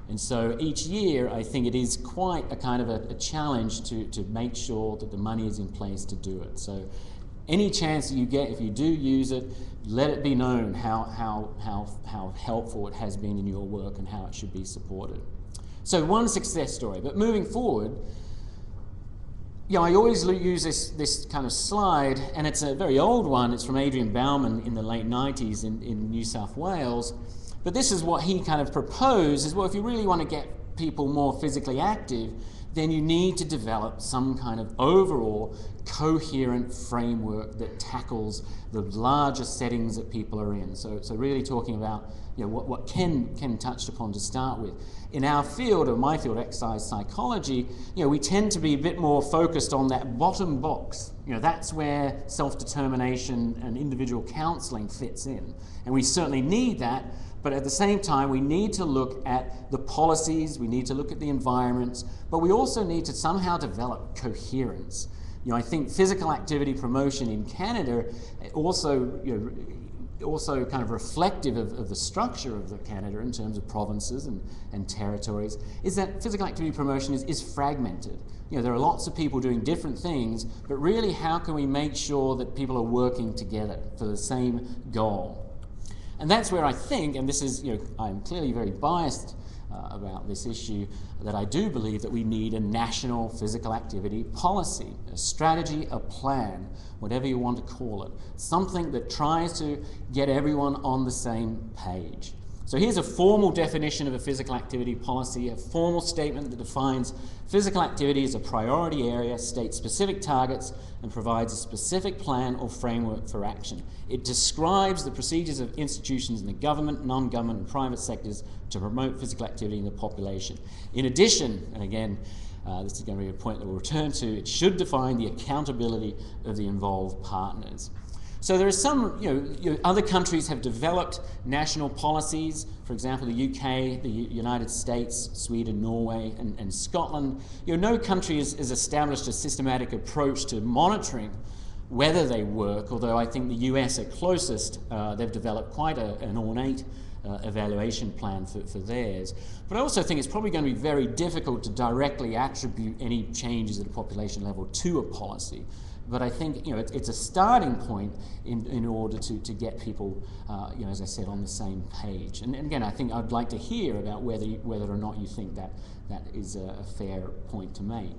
And so each year, I think it is quite a kind of a challenge to make sure that the money is in place to do it. So any chance that you get, if you do use it, let it be known how helpful it has been in your work and how it should be supported. So one success story. But moving forward, I always use this kind of slide, and it's a very old one. It's from Adrian Bauman in the late 90s in New South Wales. But this is what he kind of proposed, is, well, if you really want to get people more physically active, then you need to develop some kind of overall coherent framework that tackles the larger settings that people are in. So really talking about what Ken touched upon to start with. In our field, or my field, exercise psychology, we tend to be a bit more focused on that bottom box. That's where self-determination and individual counselling fits in. And we certainly need that. But at the same time, we need to look at the policies, we need to look at the environments, but we also need to somehow develop coherence. I think physical activity promotion in Canada also also kind of reflective of the structure of Canada in terms of provinces and territories, is that physical activity promotion is fragmented. There are lots of people doing different things, but really how can we make sure that people are working together for the same goal? And that's where I think, and this is, I'm clearly very biased about this issue, that I do believe that we need a national physical activity policy, a strategy, a plan, whatever you want to call it, something that tries to get everyone on the same page. So here's a formal definition of a physical activity policy, a formal statement that defines physical activity as a priority area, states specific targets, and provides a specific plan or framework for action. It describes the procedures of institutions in the government, non-government, and private sectors to promote physical activity in the population. In addition, and again, this is going to be a point that we'll return to, it should define the accountability of the involved partners. So there are some, other countries have developed national policies, for example, the UK, the United States, Sweden, Norway, and Scotland. No country has established a systematic approach to monitoring whether they work, although I think the US are closest. They've developed quite an ornate evaluation plan for theirs. But I also think it's probably going to be very difficult to directly attribute any changes at a population level to a policy. But I think it's a starting point in order to get people, as I said, on the same page. And again, I think I'd like to hear about whether or not you think that is a fair point to make.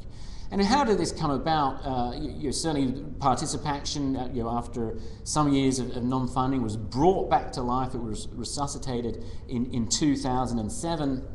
And how did this come about? Certainly participation, after some years of non-funding, was brought back to life. It was resuscitated in 2007.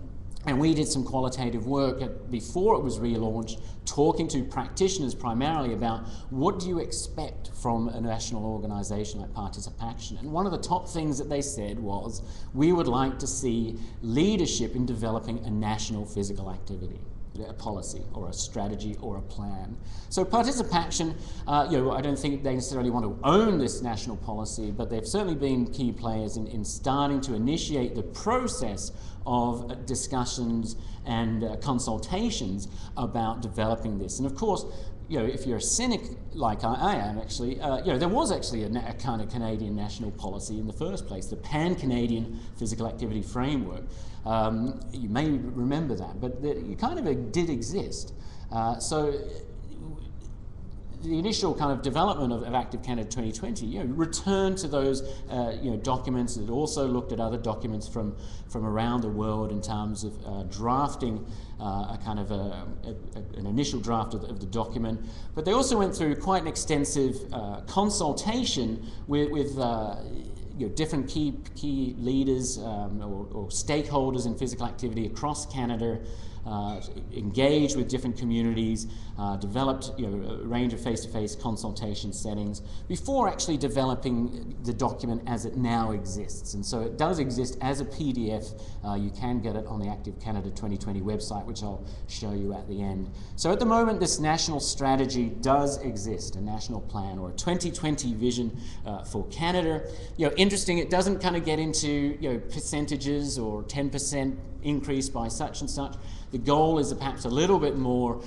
And we did some qualitative work before it was relaunched, talking to practitioners primarily about what do you expect from a national organisation like Participaction. And one of the top things that they said was, we would like to see leadership in developing a national physical activity, a policy or a strategy or a plan. So Participaction, I don't think they necessarily want to own this national policy, but they've certainly been key players in starting to initiate the process of discussions and consultations about developing this. And of course, if you're a cynic like I am actually, there was actually a kind of Canadian national policy in the first place, the Pan-Canadian Physical Activity Framework. You may remember that, but it kind of did exist. So the initial kind of development of Active Canada 2020, returned to those, documents. It also looked at other documents from around the world in terms of drafting a kind of an initial draft of the document. But they also went through quite an extensive consultation with different key leaders or stakeholders in physical activity across Canada, engaged with different communities, developed a range of face-to-face consultation settings before actually developing the document as it now exists. And so it does exist as a PDF. You can get it on the Active Canada 2020 website, which I'll show you at the end. So at the moment, this national strategy does exist, a national plan or a 2020 vision for Canada. Interesting, it doesn't kind of get into percentages or 10% increase by such and such. The goal is perhaps a little bit more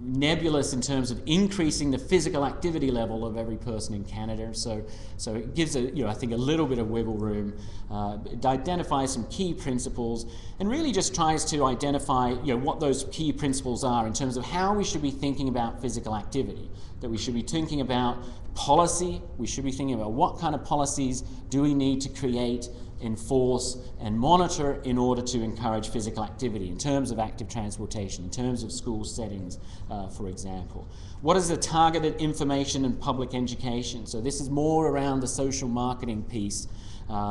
nebulous in terms of increasing the physical activity level of every person in Canada. So it gives I think a little bit of wiggle room. It identifies some key principles and really just tries to identify what those key principles are in terms of how we should be thinking about physical activity. That we should be thinking about policy. We should be thinking about what kind of policies do we need to create, enforce and monitor in order to encourage physical activity in terms of active transportation, in terms of school settings, for example. What is the targeted information and public education? So this is more around the social marketing piece.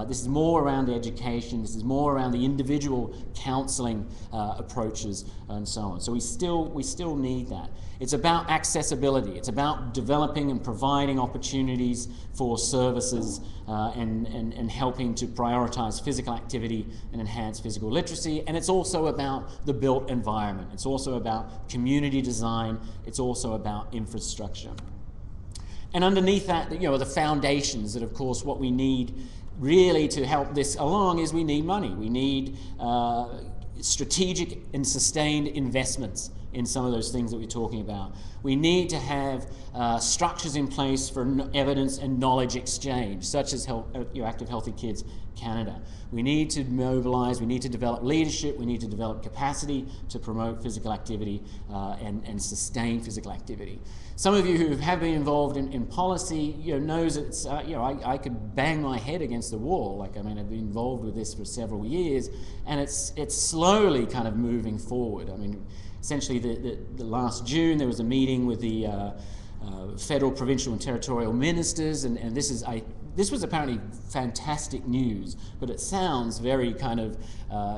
This is more around the education. This is more around the individual counselling approaches and so on. So we still need that. It's about accessibility. It's about developing and providing opportunities for services and helping to prioritise physical activity and enhance physical literacy. And it's also about the built environment. It's also about community design. It's also about infrastructure. And underneath that, the foundations that, of course, what we need really to help this along is we need money. We need strategic and sustained investments in some of those things that we're talking about. We need to have structures in place for evidence and knowledge exchange, such as Active Healthy Kids Canada. We need to mobilise, we need to develop leadership, we need to develop capacity to promote physical activity and sustain physical activity. Some of you who have been involved in policy, knows it's, I could bang my head against the wall. Like, I mean, I've been involved with this for several years, and it's slowly kind of moving forward. I mean, essentially the last June there was a meeting with the federal, provincial and territorial ministers, and this was apparently fantastic news, but it sounds very kind of,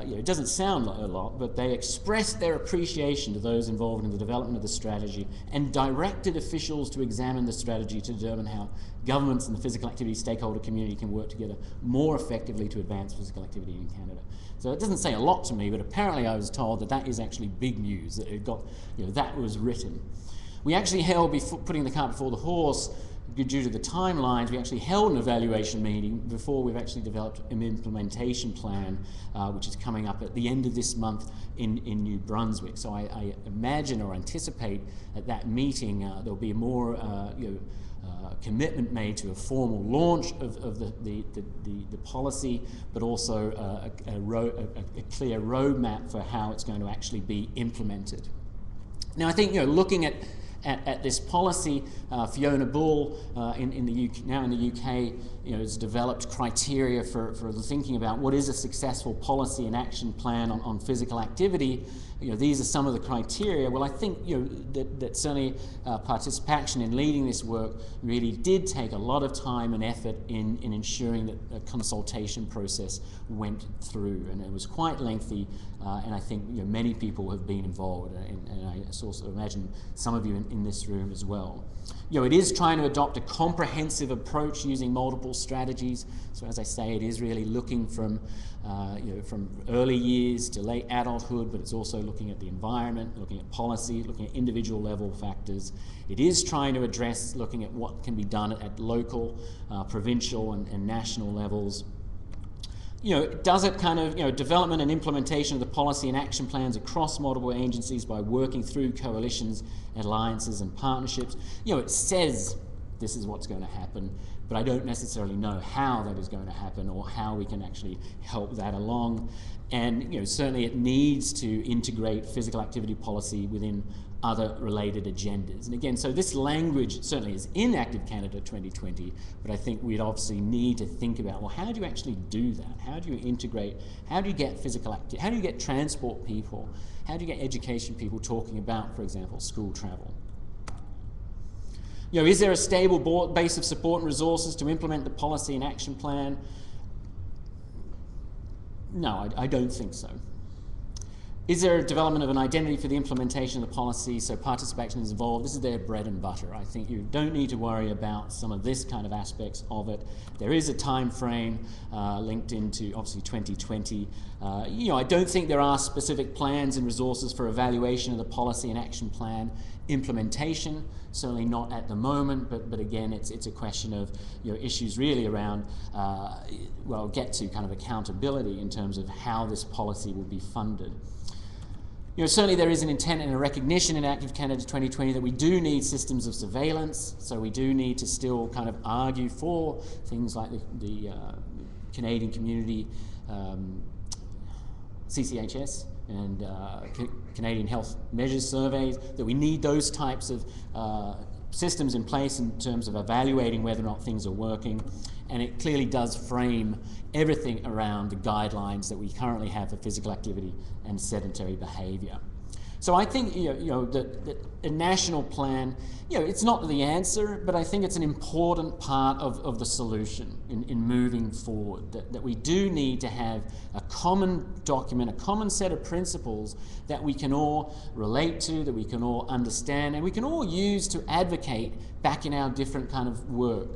it doesn't sound a lot, but they expressed their appreciation to those involved in the development of the strategy and directed officials to examine the strategy to determine how governments and the physical activity stakeholder community can work together more effectively to advance physical activity in Canada. So it doesn't say a lot to me, but apparently I was told that is actually big news, that it got, that was written. We actually held, putting the cart before the horse, due to the timelines, we actually held an evaluation meeting before we've actually developed an implementation plan, which is coming up at the end of this month in New Brunswick. So I imagine or anticipate at that meeting there'll be more commitment made to a formal launch of the policy, but also a clear roadmap for how it's going to actually be implemented. Now, I think looking at this policy, Fiona Bull in the UK, now in the UK, has developed criteria for thinking about what is a successful policy and action plan on physical activity. These are some of the criteria. Well, I think that certainly participation in leading this work really did take a lot of time and effort in ensuring that a consultation process went through, and it was quite lengthy. And I think many people have been involved, and I also imagine some of you in this room as well. It is trying to adopt a comprehensive approach using multiple strategies. So as I say, it is really looking from early years to late adulthood, but it's also looking at the environment, looking at policy, looking at individual level factors. It is trying to address looking at what can be done at local, provincial and national levels. Does it kind of, development and implementation of the policy and action plans across multiple agencies by working through coalitions, alliances and partnerships. It says this is what's going to happen, but I don't necessarily know how that is going to happen or how we can actually help that along. And certainly it needs to integrate physical activity policy within other related agendas. And again, so this language certainly is in Active Canada 2020, but I think we'd obviously need to think about, well, how do you actually do that? How do you integrate? How do you get physical activity? How do you get transport people? How do you get education people talking about, for example, school travel? Is there a stable base of support and resources to implement the policy and action plan? No, I don't think so. Is there a development of an identity for the implementation of the policy so participation is involved? This is their bread and butter. I think you don't need to worry about some of this kind of aspects of it. There is a time frame linked into obviously 2020. I don't think there are specific plans and resources for evaluation of the policy and action plan implementation, certainly not at the moment, but again, it's a question of issues really around, well, get to kind of accountability in terms of how this policy will be funded. Certainly there is an intent and a recognition in Active Canada 2020 that we do need systems of surveillance, so we do need to still kind of argue for things like the Canadian Community CCHS and Canadian Health Measures Surveys, that we need those types of systems in place in terms of evaluating whether or not things are working, and it clearly does frame everything around the guidelines that we currently have for physical activity and sedentary behaviour. So I think that a national plan, it's not the answer, but I think it's an important part of the solution in moving forward, that we do need to have a common document, a common set of principles that we can all relate to, that we can all understand, and we can all use to advocate back in our different kind of work,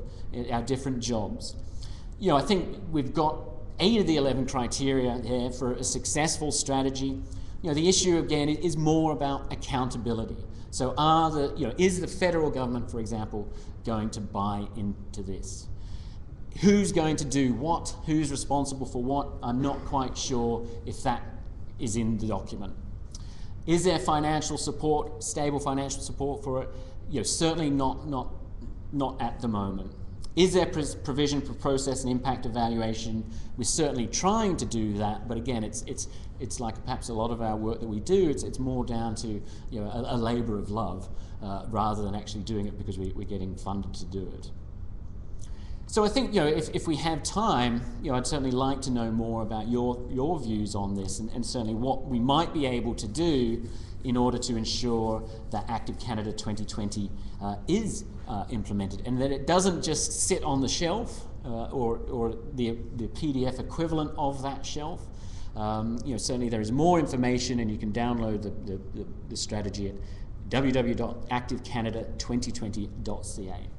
our different jobs. I think we've got 8 of the 11 criteria there for a successful strategy. The issue again is more about accountability. So is the federal government, for example, going to buy into this? Who's going to do what? Who's responsible for what? I'm not quite sure if that is in the document. Is there financial support, stable financial support for it? Certainly not at the moment. Is there provision for process and impact evaluation? We're certainly trying to do that, but again, it's like perhaps a lot of our work that we do. It's more down to a labour of love rather than actually doing it because we're getting funded to do it. So I think if we have time, I'd certainly like to know more about your views on this, and certainly what we might be able to do in order to ensure that Active Canada 2020 is implemented, and that it doesn't just sit on the shelf or the PDF equivalent of that shelf. Certainly there is more information, and you can download the strategy at www.activecanada2020.ca.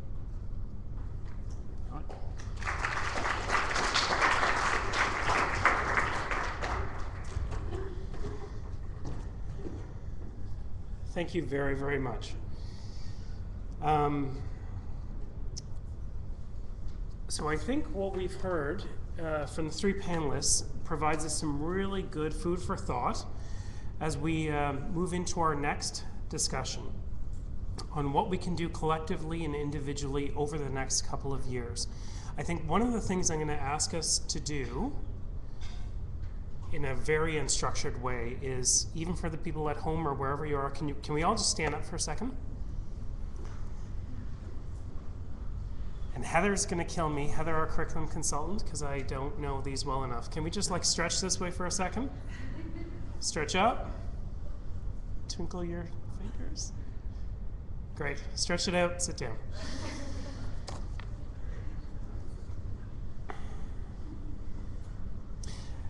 Thank you very, very much. So I think what we've heard from the three panelists provides us some really good food for thought as we move into our next discussion on what we can do collectively and individually over the next couple of years. I think one of the things I'm going to ask us to do in a very unstructured way is, even for the people at home or wherever you are, can we all just stand up for a second? And Heather's going to kill me, Heather, our curriculum consultant, because I don't know these well enough. Can we just stretch this way for a second? Stretch up. Twinkle your fingers. Great. Stretch it out. Sit down.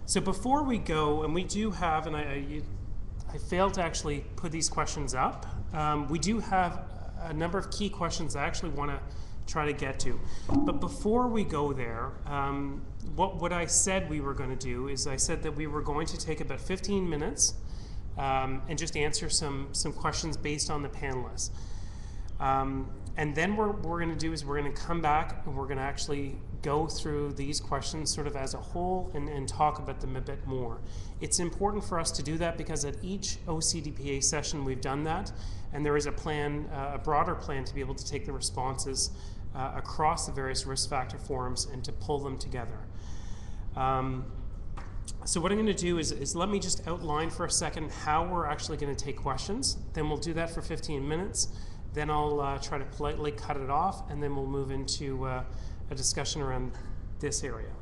So before we go, and we do have, and I failed to actually put these questions up, we do have a number of key questions I actually want to try to get to. But before we go there, what I said we were going to do is I said that we were going to take about 15 minutes and just answer some questions based on the panelists. And then what we're going to do is we're going to come back and we're going to actually go through these questions sort of as a whole and talk about them a bit more. It's important for us to do that because at each OCDPA session we've done that, and there is a plan, a broader plan to be able to take the responses across the various risk factor forums and to pull them together. So what I'm going to do is let me just outline for a second how we're actually going to take questions. Then we'll do that for 15 minutes. Then I'll try to politely cut it off, and then we'll move into a discussion around this area.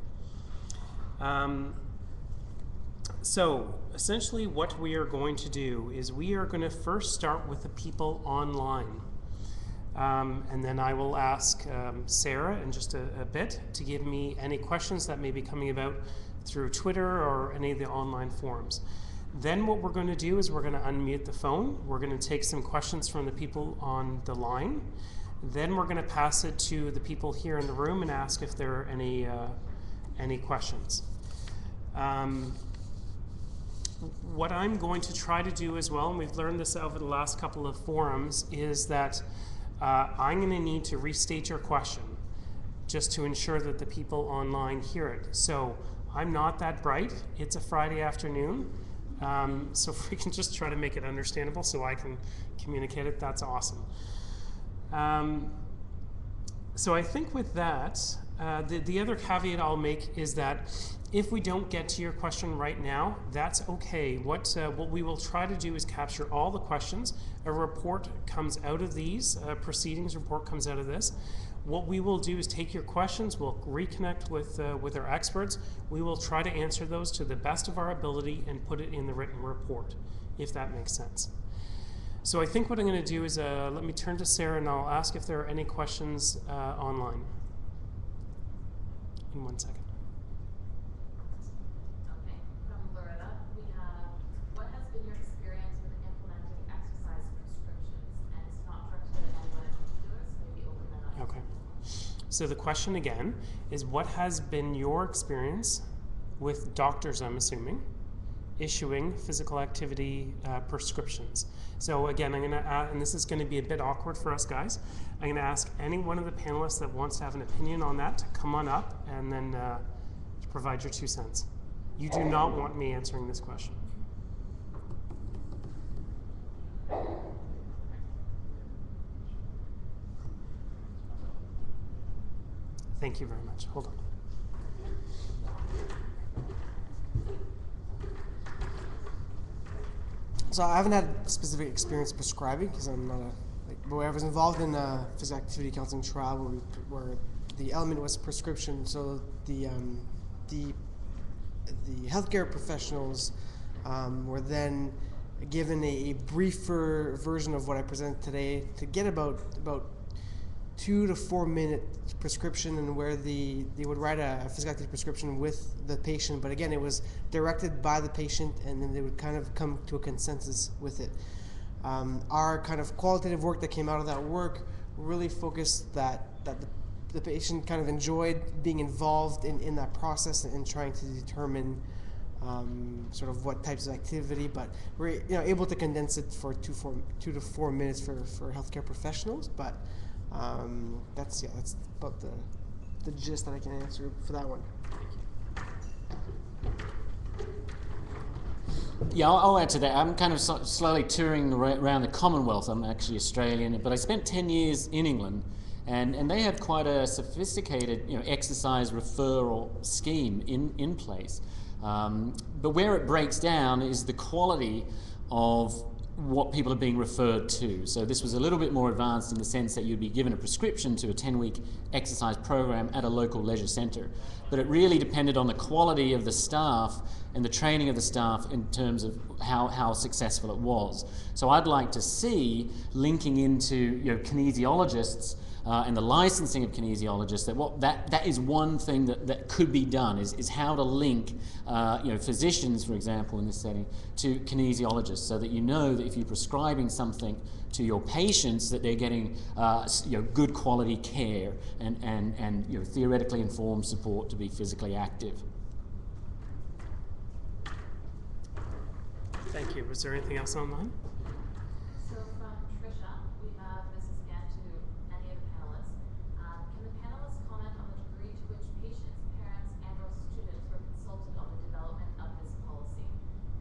So essentially what we are going to do is we are going to first start with the people online. And then I will ask Sarah in just a bit to give me any questions that may be coming about through Twitter or any of the online forums. Then what we're going to do is we're going to unmute the phone. We're going to take some questions from the people on the line. Then we're going to pass it to the people here in the room and ask if there are any questions. What I'm going to try to do as well, and we've learned this over the last couple of forums, is that I'm going to need to restate your question just to ensure that the people online hear it. So I'm not that bright. It's a Friday afternoon. So if we can just try to make it understandable so I can communicate it, that's awesome. So I think with that, the other caveat I'll make is that if we don't get to your question right now, that's okay. What we will try to do is capture all the questions. A report comes out of these, a proceedings report comes out of this. What we will do is take your questions, we'll reconnect with our experts. We will try to answer those to the best of our ability and put it in the written report, if that makes sense. So I think what I'm going to do is let me turn to Sarah and I'll ask if there are any questions online. In 1 second. Okay, from Loretta, we have, what has been your experience with implementing exercise prescriptions? And it's not directed at anyone in particular, so maybe open that up. Okay. So the question again is, what has been your experience with doctors, I'm assuming, issuing physical activity prescriptions? So again, I'm going to add, and this is going to be a bit awkward for us guys, I'm going to ask any one of the panelists that wants to have an opinion on that to come on up and then to provide your 2 cents. You do not want me answering this question. Thank you very much. Hold on. So I haven't had specific experience prescribing because I'm not but I was involved in a physical activity counseling trial where the element was prescription. So the healthcare professionals were then given a briefer version of what I presented today to get about 2 to 4 minute prescription, and where they would write a physical activity prescription with the patient, but again it was directed by the patient, and then they would kind of come to a consensus with it. Our kind of qualitative work that came out of that work really focused that the patient kind of enjoyed being involved in that process and trying to determine sort of what types of activity, but we're able to condense it for 2 to 4 minutes for healthcare professionals. But that's about the gist that I can answer for that one. Yeah, I'll add to that. I'm kind of slowly touring around the Commonwealth. I'm actually Australian, but I spent 10 years in England, and they have quite a sophisticated exercise referral scheme in place. But where it breaks down is the quality of what people are being referred to. So this was a little bit more advanced in the sense that you'd be given a prescription to a 10-week exercise program at a local leisure centre. But it really depended on the quality of the staff and the training of the staff in terms of how successful it was. So I'd like to see linking into kinesiologists and the licensing of kinesiologists, that is one thing that could be done, is how to link physicians, for example, in this setting, to kinesiologists, so that that if you're prescribing something to your patients, that they're getting good quality care and theoretically informed support to be physically active. Thank you. Was there anything else online? So from Tricia, we have, this is again to any of the panelists. Can the panelists comment on the degree to which patients, parents, and/or students were consulted on the development of this policy?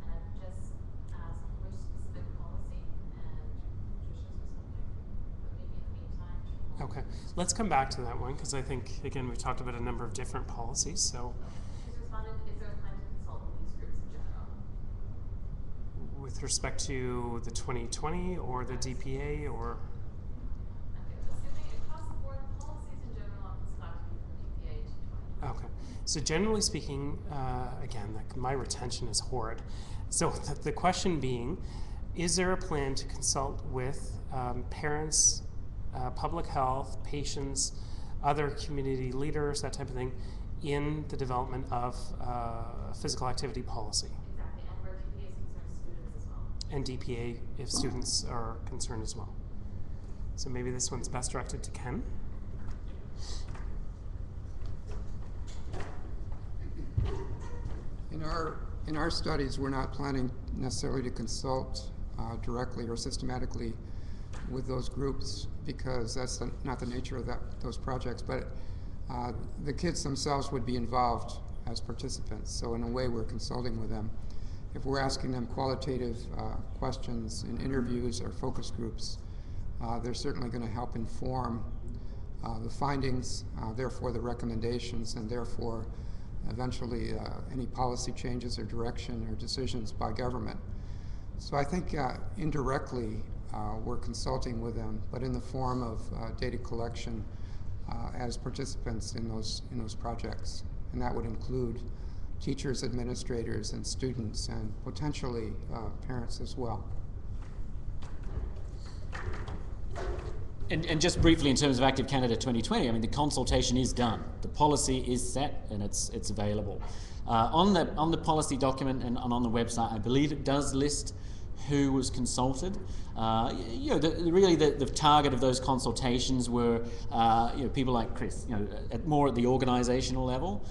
And I've just asked which specific policy, and Tricia's responding. But maybe in the meantime. Okay, let's come back to that one, because I think, again, we've talked about a number of different policies. So She's responded, is there a plan to consult with these groups in general? with respect to the 2020 or the DPA or? Okay, assuming across the board policies in general on physical activity from DPA to 2020. Okay, so generally speaking, again, my retention is horrid. So the question being, is there a plan to consult with parents, public health, patients, other community leaders, that type of thing, in the development of physical activity policy? And DPA if students are concerned as well. So maybe this one's best directed to Ken. In our studies, we're not planning necessarily to consult directly or systematically with those groups, because that's not the nature of those projects. But the kids themselves would be involved as participants. So in a way, we're consulting with them. If we're asking them qualitative questions in interviews or focus groups, they're certainly going to help inform the findings, therefore the recommendations, and therefore eventually any policy changes or direction or decisions by government. So I think indirectly we're consulting with them, but in the form of data collection as participants in those projects, and that would include teachers, administrators, and students, and potentially parents as well. And just briefly, in terms of Active Canada 2020, I mean, the consultation is done. The policy is set and it's available. On the policy document and on the website, I believe it does list who was consulted. Really the target of those consultations were people like Chris, more at the organisational level.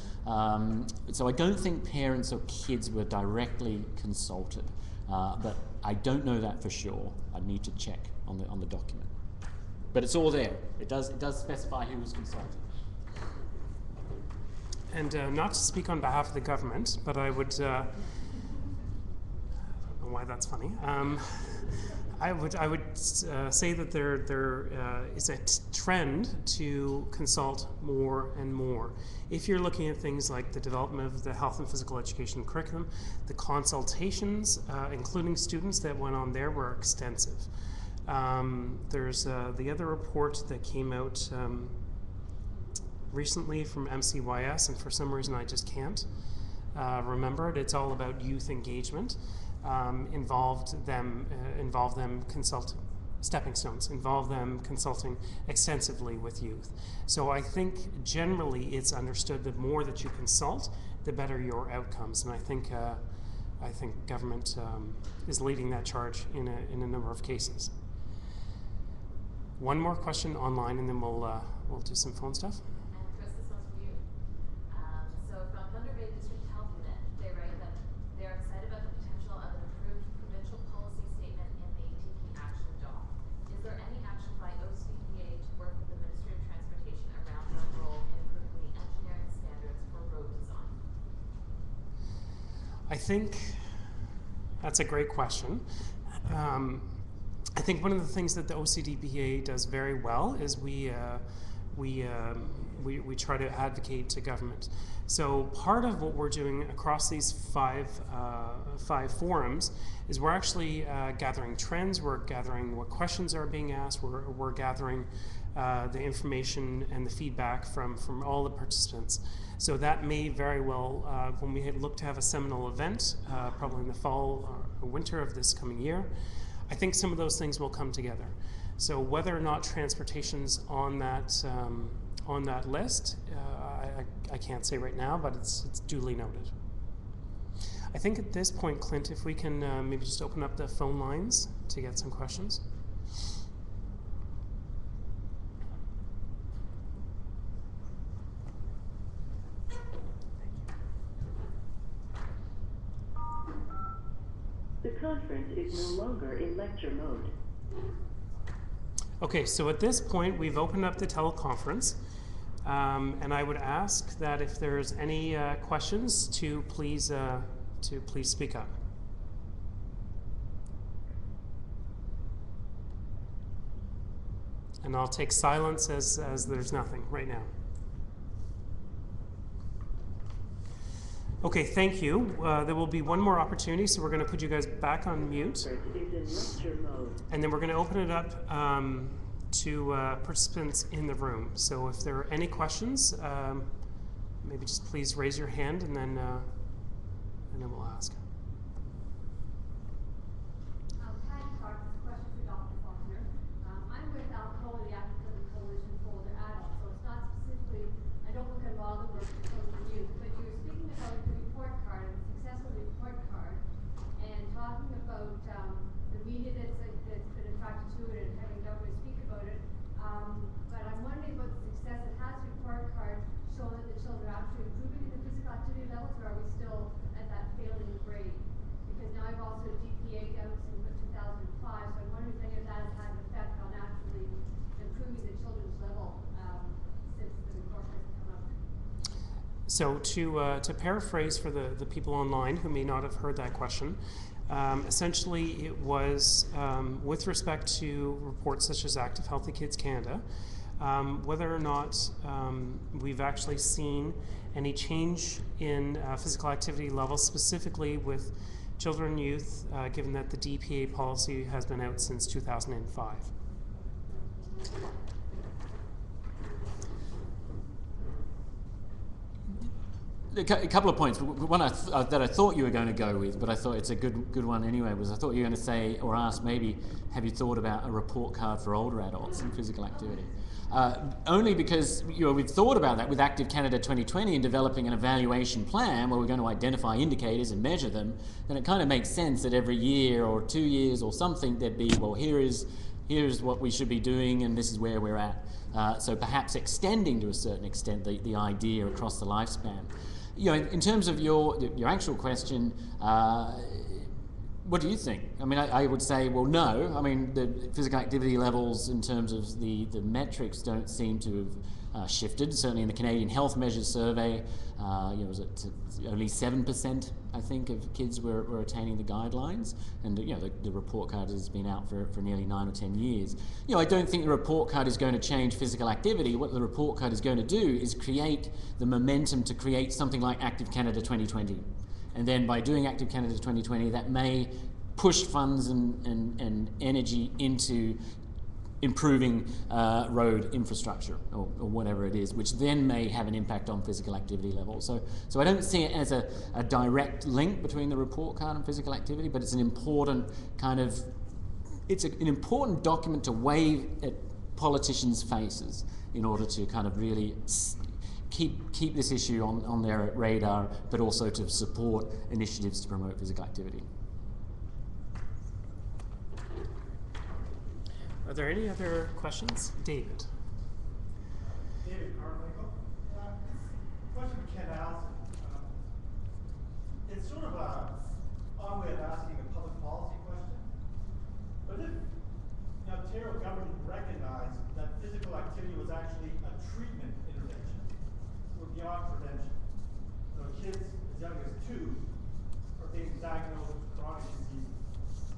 So I don't think parents or kids were directly consulted, but I don't know that for sure. I'd need to check on the document. But it's all there. It does specify who was consulted. And not to speak on behalf of the government, but I would. I don't know why that's funny. I would say that there is a trend to consult more and more. If you're looking at things like the development of the health and physical education curriculum, the consultations, including students that went on there, were extensive. There's the other report that came out recently from MCYS, and for some reason I just can't remember it. It's all about youth engagement. Involve them consulting, stepping stones, involve them consulting extensively with youth. So I think generally it's understood that the more that you consult, the better your outcomes. And I think government is leading that charge in a number of cases. One more question online, and then we'll do some phone stuff. And Chris, this one's for you. So from Thunder Bay District Health Unit, they write that they're excited about the potential of an approved provincial policy statement in the TP Action doc. Is there any action by OCDPA to work with the Ministry of Transportation around their role in improving the engineering standards for road design? I think that's a great question. I think one of the things that the OCDPA does very well is we try to advocate to government. So part of what we're doing across these five forums is we're actually gathering trends, we're gathering what questions are being asked, we're gathering the information and the feedback from all the participants. So that may very well, when we look to have a seminal event, probably in the fall or winter of this coming year, I think some of those things will come together. So whether or not transportation's on that list, I can't say right now, but it's duly noted. I think at this point, Clint, if we can maybe just open up the phone lines to get some questions. The conference is no longer in lecture mode. Okay, so at this point, we've opened up the teleconference, and I would ask that if there's any questions, to please speak up. And I'll take silence as there's nothing right now. Okay, thank you. There will be one more opportunity, so we're going to put you guys back on mute. And then we're going to open it up to participants in the room. So if there are any questions, maybe just please raise your hand, and then we'll ask. Patty Clark, this question for Dr. Faulkner. I'm with Alcoa, the African Coalition for Older Adults, so it's not specifically, I don't look at a lot of the work for children and youth, but you were speaking about the report card, a successful report card, and talking about the media that's been attracted to it and having government speak about it. But I'm wondering about the success it has report card show that the children are actually improving in the physical activity levels, or are we still at that failing grade? Because now I've also GPA out since 2005, so I'm wondering if any of that has had an effect on actually improving the children's level since the report has come out. So to paraphrase for the people online who may not have heard that question, essentially it was with respect to reports such as Active Healthy Kids Canada, whether or not we've actually seen any change in physical activity levels, specifically with children and youth, given that the DPA policy has been out since 2005. A couple of points. One that I thought you were going to go with, but I thought it's a good one anyway, was I thought you were going to say or ask maybe, have you thought about a report card for older adults in physical activity? Only because we've thought about that with Active Canada 2020 and developing an evaluation plan where we're going to identify indicators and measure them, then it kind of makes sense that every year or 2 years or something there'd be, well, here's what we should be doing and this is where we're at. So perhaps extending to a certain extent the idea across the lifespan. In terms of your actual question, What do you think? I mean, I would say, well, no. I mean, the physical activity levels in terms of the metrics don't seem to have shifted. Certainly in the Canadian Health Measures Survey, was it only 7%, I think, of kids were attaining the guidelines. And, the report card has been out for nearly 9 or 10 years. I don't think the report card is going to change physical activity. What the report card is going to do is create the momentum to create something like Active Canada 2020. And then by doing Active Canada 2020, that may push funds and energy into improving road infrastructure or whatever it is, which then may have an impact on physical activity levels. So I don't see it as a direct link between the report card and physical activity, but it's an important an important document to wave at politicians' faces in order to kind of really keep this issue on their radar, but also to support initiatives to promote physical activity. Are there any other questions? David. David Carmichael. Question for Ken Allison. It's sort of a odd way of asking a public policy question. But if the Ontario government recognized that physical activity was actually a treatment intervention, we're beyond prevention. So kids as young as 2 are being diagnosed with chronic diseases.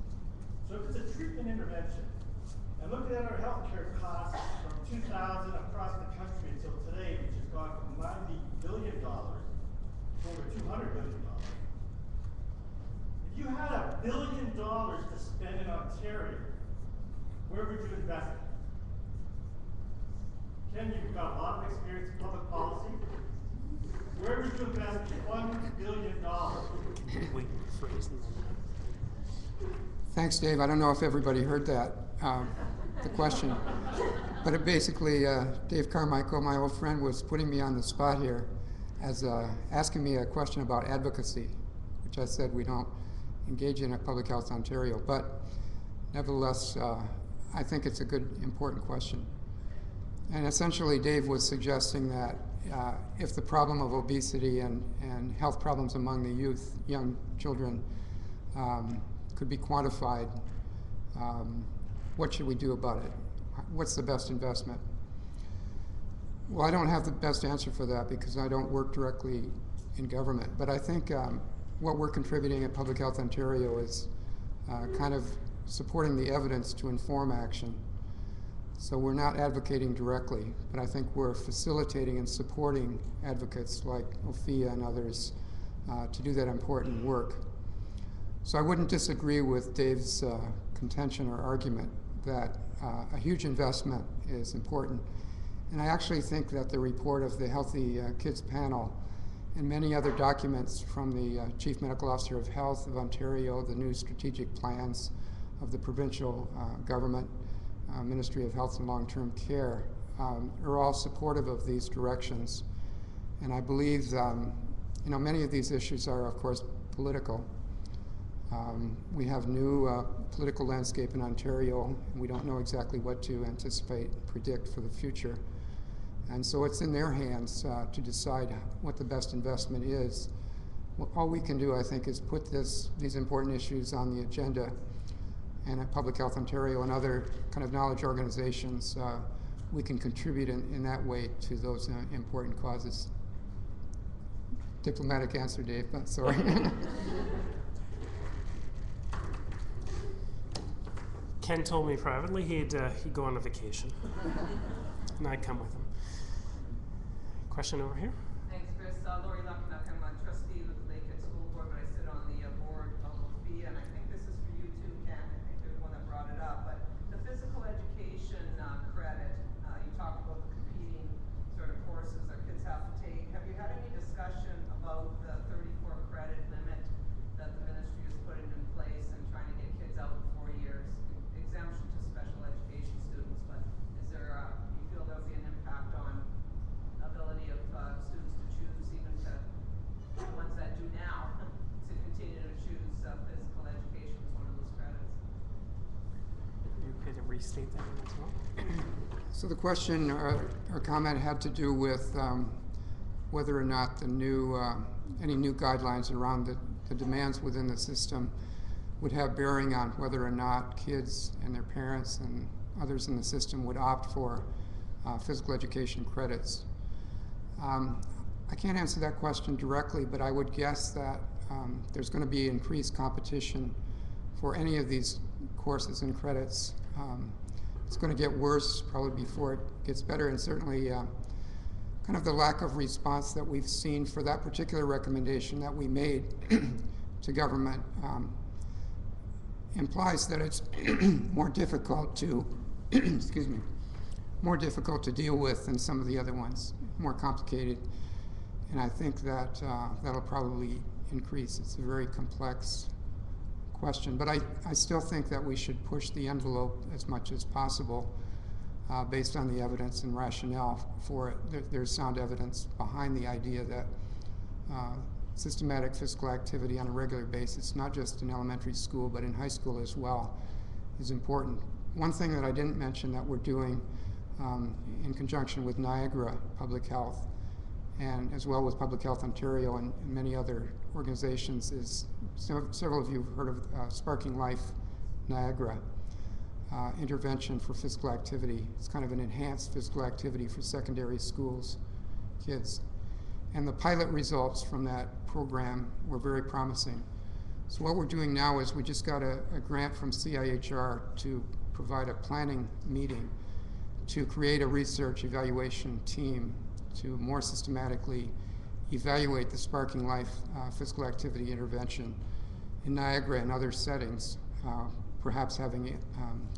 So if it's a treatment intervention, and looking at our healthcare costs from 2000 across the country until today, which has gone from $90 billion to over $200 billion. If you had $1 billion to spend in Ontario, where would you invest it? Ken, you've got a lot of experience in public policy. Where would you invest $1 billion? Wait, phrase. Thanks, Dave. I don't know if everybody heard that, the question. But it basically, Dave Carmichael, my old friend, was putting me on the spot here as asking me a question about advocacy, which I said we don't engage in at Public Health Ontario. But nevertheless, I think it's a good, important question. And essentially, Dave was suggesting that if the problem of obesity and health problems among the young children, could be quantified, what should we do about it? What's the best investment? Well, I don't have the best answer for that because I don't work directly in government. But I think what we're contributing at Public Health Ontario is kind of supporting the evidence to inform action. So we're not advocating directly, but I think we're facilitating and supporting advocates like Ophia and others to do that important work. So I wouldn't disagree with Dave's contention or argument that a huge investment is important. And I actually think that the report of the Healthy Kids Panel and many other documents from the Chief Medical Officer of Health of Ontario, the new strategic plans of the provincial government, Ministry of Health and Long-Term Care, are all supportive of these directions. And I believe, many of these issues are, of course, political. We have new political landscape in Ontario, and we don't know exactly what to anticipate, predict for the future. And so it's in their hands to decide what the best investment is. All we can do, I think, is put these important issues on the agenda, and at Public Health Ontario and other kind of knowledge organizations, we can contribute in that way to those important causes. Diplomatic answer, Dave, but sorry. Ken told me privately he'd go on a vacation, and I'd come with him. Question over here. Thanks, Chris. Lori Lucknock. I'm a trustee of the Lakehead School Board, but I sit on the board of OFIA, and I think this is for you too, Ken. I think you're the one that brought it up. But the physical education credit, you talked about the competing sort of courses our kids have to take. Have you had any discussion about the 34 credit limit that the ministry is putting in place and trying to get kids out in 4 years? Exemption to special education students, but is there, you feel there'll be an impact on ability of students to choose, even to the ones that do now, to continue to choose physical education as one of those credits? You could restate that as well. So the question or comment had to do with whether or not the new any new guidelines around the demands within the system would have bearing on whether or not kids and their parents and others in the system would opt for physical education credits. I can't answer that question directly, but I would guess that there's going to be increased competition for any of these courses and credits. It's going to get worse probably before it gets better, and certainly kind of the lack of response that we've seen for that particular recommendation that we made to government implies that it's more difficult to, excuse me, more difficult to deal with than some of the other ones, more complicated. And I think that that'll probably increase. It's a very complex question, but I still think that we should push the envelope as much as possible based on the evidence and rationale for it. There's sound evidence behind the idea that systematic physical activity on a regular basis, not just in elementary school, but in high school as well, is important. One thing that I didn't mention that we're doing in conjunction with Niagara Public Health, and as well with Public Health Ontario and many other organizations, is several of you have heard of Sparking Life Niagara intervention for physical activity. It's kind of an enhanced physical activity for secondary schools kids. And the pilot results from that program were very promising. So what we're doing now is we just got a grant from CIHR to provide a planning meeting to create a research evaluation team to more systematically evaluate the Sparking Life physical activity intervention in Niagara and other settings, perhaps having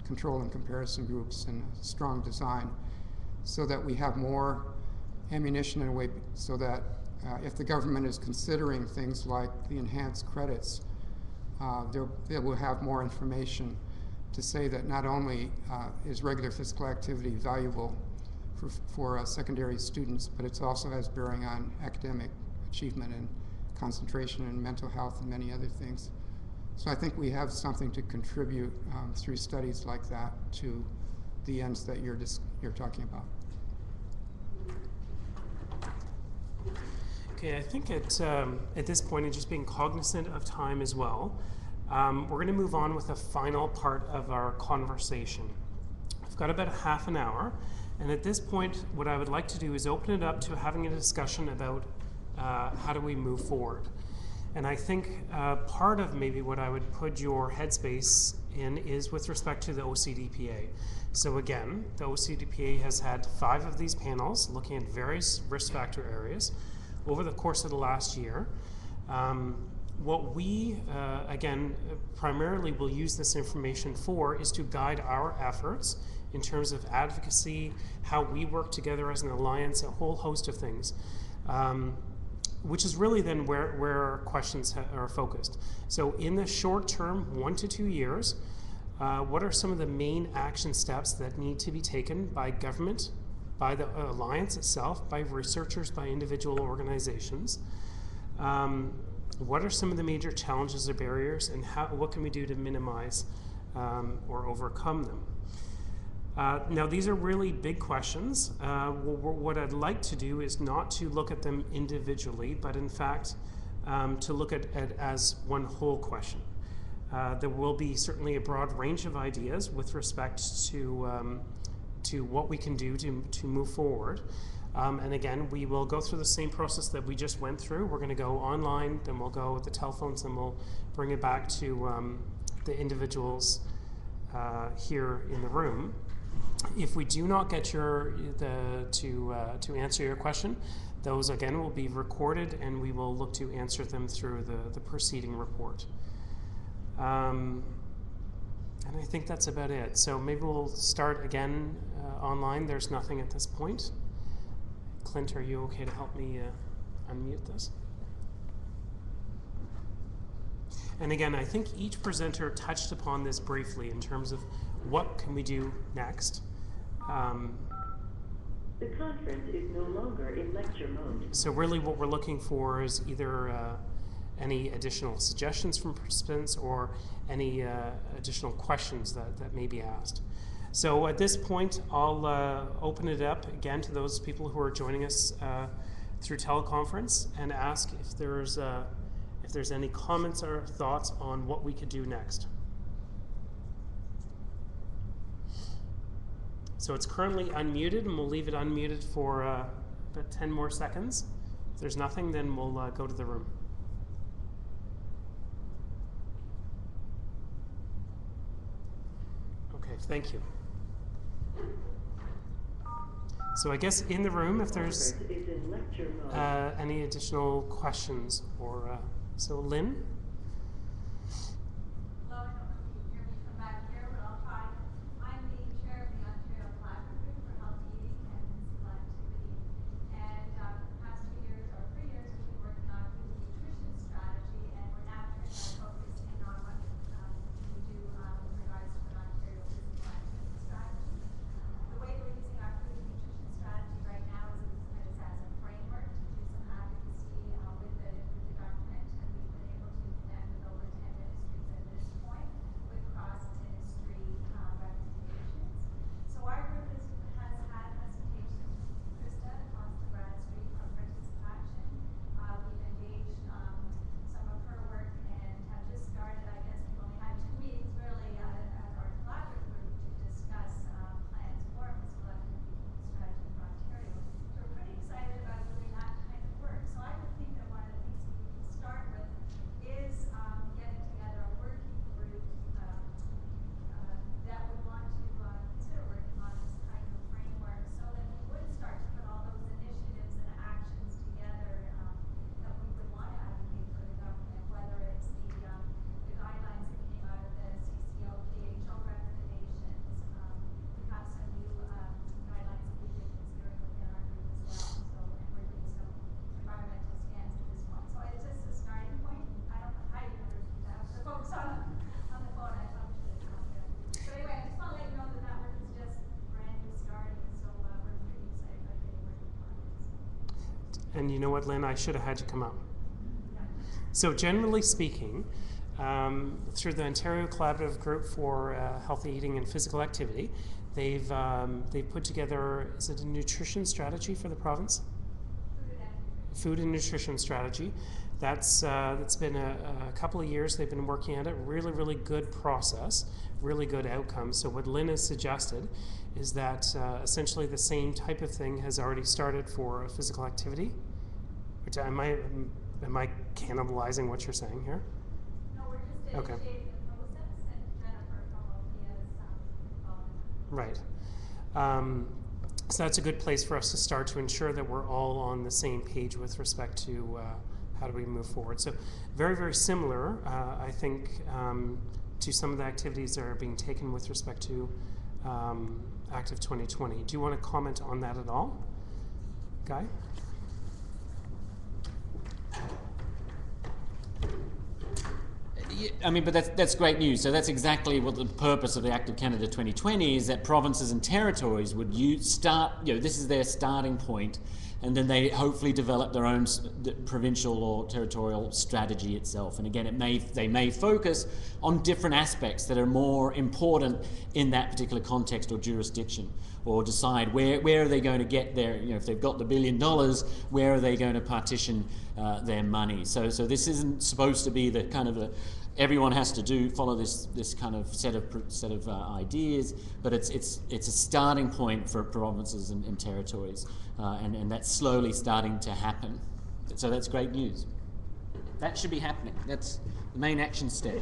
control and comparison groups and a strong design so that we have more ammunition in a way so that if the government is considering things like the enhanced credits, they will have more information to say that not only is regular physical activity valuable for secondary students, but it also has bearing on academic achievement and concentration and mental health and many other things. So I think we have something to contribute through studies like that to the ends that you're talking about. Okay, I think at this point, and just being cognizant of time as well, we're going to move on with the final part of our conversation. I've got about a half an hour, and at this point, what I would like to do is open it up to having a discussion about how do we move forward. And I think part of maybe what I would put your headspace in is with respect to the OCDPA. So again, the OCDPA has had 5 of these panels looking at various risk factor areas over the course of the last year. What we, again, primarily will use this information for is to guide our efforts in terms of advocacy, how we work together as an alliance, a whole host of things, which is really then where our questions are focused. So in the short term, 1 to 2 years, what are some of the main action steps that need to be taken by government, by the alliance itself, by researchers, by individual organizations? What are some of the major challenges or barriers, and what can we do to minimize or overcome them? Now, these are really big questions. What I'd like to do is not to look at them individually, but in fact, to look at it as one whole question. There will be certainly a broad range of ideas with respect to what we can do to move forward. And again, we will go through the same process that we just went through. We're going to go online, then we'll go with the telephones, and we'll bring it back to the individuals here in the room. If we do not get to answer your question, those again will be recorded, and we will look to answer them through the preceding report. And I think that's about it. So maybe we'll start again online. There's nothing at this point. Clint, are you okay to help me unmute this? And again, I think each presenter touched upon this briefly in terms of what can we do next. The conference is no longer in lecture mode. So really what we're looking for is either any additional suggestions from participants or any additional questions that may be asked. So at this point, I'll open it up again to those people who are joining us through teleconference and ask if if there's any comments or thoughts on what we could do next. So it's currently unmuted, and we'll leave it unmuted for about 10 more seconds. If there's nothing, then we'll go to the room. Okay, thank you. So I guess in the room, if there's Is in lecture mode. any additional questions, or so Lynn? Hello, I don't know if you can hear me from back here, but I'll try. I'm the chair of the Ontario Collaborative Group for Healthy Eating and Physical Activity. And for the past 2 years or 3 years, we've been working on a food nutrition strategy, and we're now turning our focus in on what we do with regards to an Ontario physical activity strategy. The way we're using our food nutrition strategy right now is as a framework to do some advocacy with the government, and we've been able to connect with over 10 ministries at this point with cross-ministry recommendations. So our group has had presentation from Krista across the Bradstreet from Participaction. We've engaged some of her work and have just started, I guess we've only had 2 meetings really as our collaborative group to discuss plans for a physical activity strategy for Ontario. So we're pretty excited about doing that kind of work. So I would think that one of the things that we can start with is getting together a working group that would want to consider working on this kind of framework, so that we would start to put all those initiatives and actions together that we would want to advocate for the government, whether it's the guidelines that came out of the CCO, PHO recommendations. We have some new guidelines that we've been considering within our group as well. So, and we're doing some environmental scans at this point. So it's just a starting point. I don't know how you can repeat that. The folks on the phone, I probably should have gone there. But anyway, I just want to let you know that that work is just brand new starting. So we're pretty excited about getting working on this. And you know what, Lynn? I should have had you come up. Yeah. So generally speaking, through the Ontario Collaborative Group for Healthy Eating and Physical Activity, they've put together, is it a nutrition strategy for the province? Food and nutrition strategy. That's been a couple of years they've been working at it. Really, really good process, really good outcomes. So what Lynn has suggested is that essentially the same type of thing has already started for physical activity. Which am I cannibalizing what you're saying here? No, we're just Okay. initiating the process, and Jennifer from OPIA is involved. Right. So that's a good place for us to start to ensure that we're all on the same page with respect to how do we move forward. So very, very similar, I think, to some of the activities that are being taken with respect to Active 2020. Do you want to comment on that at all, Guy? I mean, but that's great news. So that's exactly what the purpose of the Active Canada 2020 is, that provinces and territories would start, this is their starting point, and then they hopefully develop their own provincial or territorial strategy itself. And again, they may focus on different aspects that are more important in that particular context or jurisdiction, or decide where are they going to get their, if they've got the $1 billion, where are they going to partition their money. So this isn't supposed to be the kind of everyone has to follow this kind of set of ideas, but it's a starting point for provinces and territories, and that's slowly starting to happen. So that's great news. That should be happening. That's the main action step.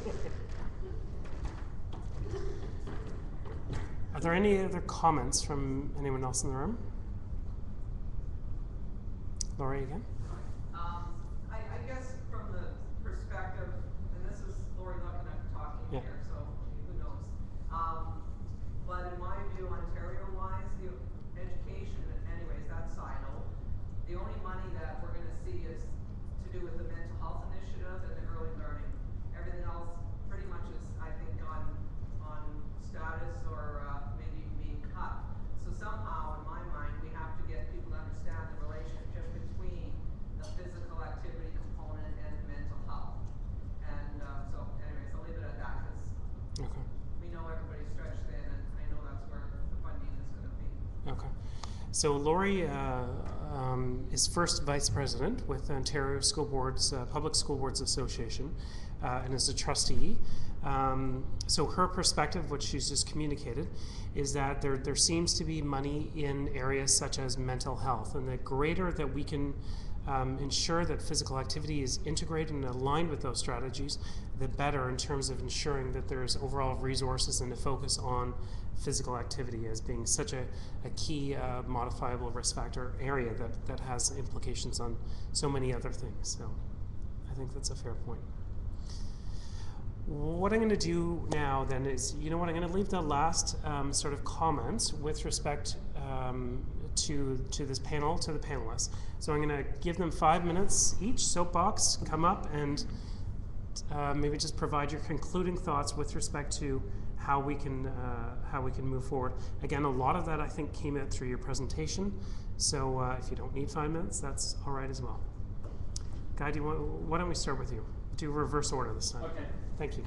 Are there any other comments from anyone else in the room? Laurie again? I guess from the perspective, and this is Lori Luckenock talking Yeah. here, so who knows. But in my view, Ontario-wise, the education, anyways, that silo, the only money that we're going to see is to do with the mental health initiative and the early learning. Everything else pretty much is, I think, on status or maybe being cut. So somehow, in my mind, we have to get people to understand the relationship between the physical activity component and mental health. And so, anyways, I'll leave it at that, because Okay. we know everybody's stretched thin, and I know that's where the funding is going to be. Okay. So Laurie is first vice president with Ontario School Boards, Public School Boards Association, and is a trustee. So her perspective, what she's just communicated, is that there seems to be money in areas such as mental health, and the greater that we can ensure that physical activity is integrated and aligned with those strategies, the better in terms of ensuring that there's overall resources and a focus on physical activity as being such a key modifiable risk factor area that has implications on so many other things. So I think that's a fair point. What I'm going to do now then is, you know what, I'm going to leave the last sort of comments with respect to this panel, to the panelists. So I'm going to give them 5 minutes each, soapbox, come up and maybe just provide your concluding thoughts with respect to how we can move forward. Again, a lot of that I think came out through your presentation. So if you don't need 5 minutes, that's all right as well. Guy, why don't we start with you? Do reverse order this time. Okay. Thank you.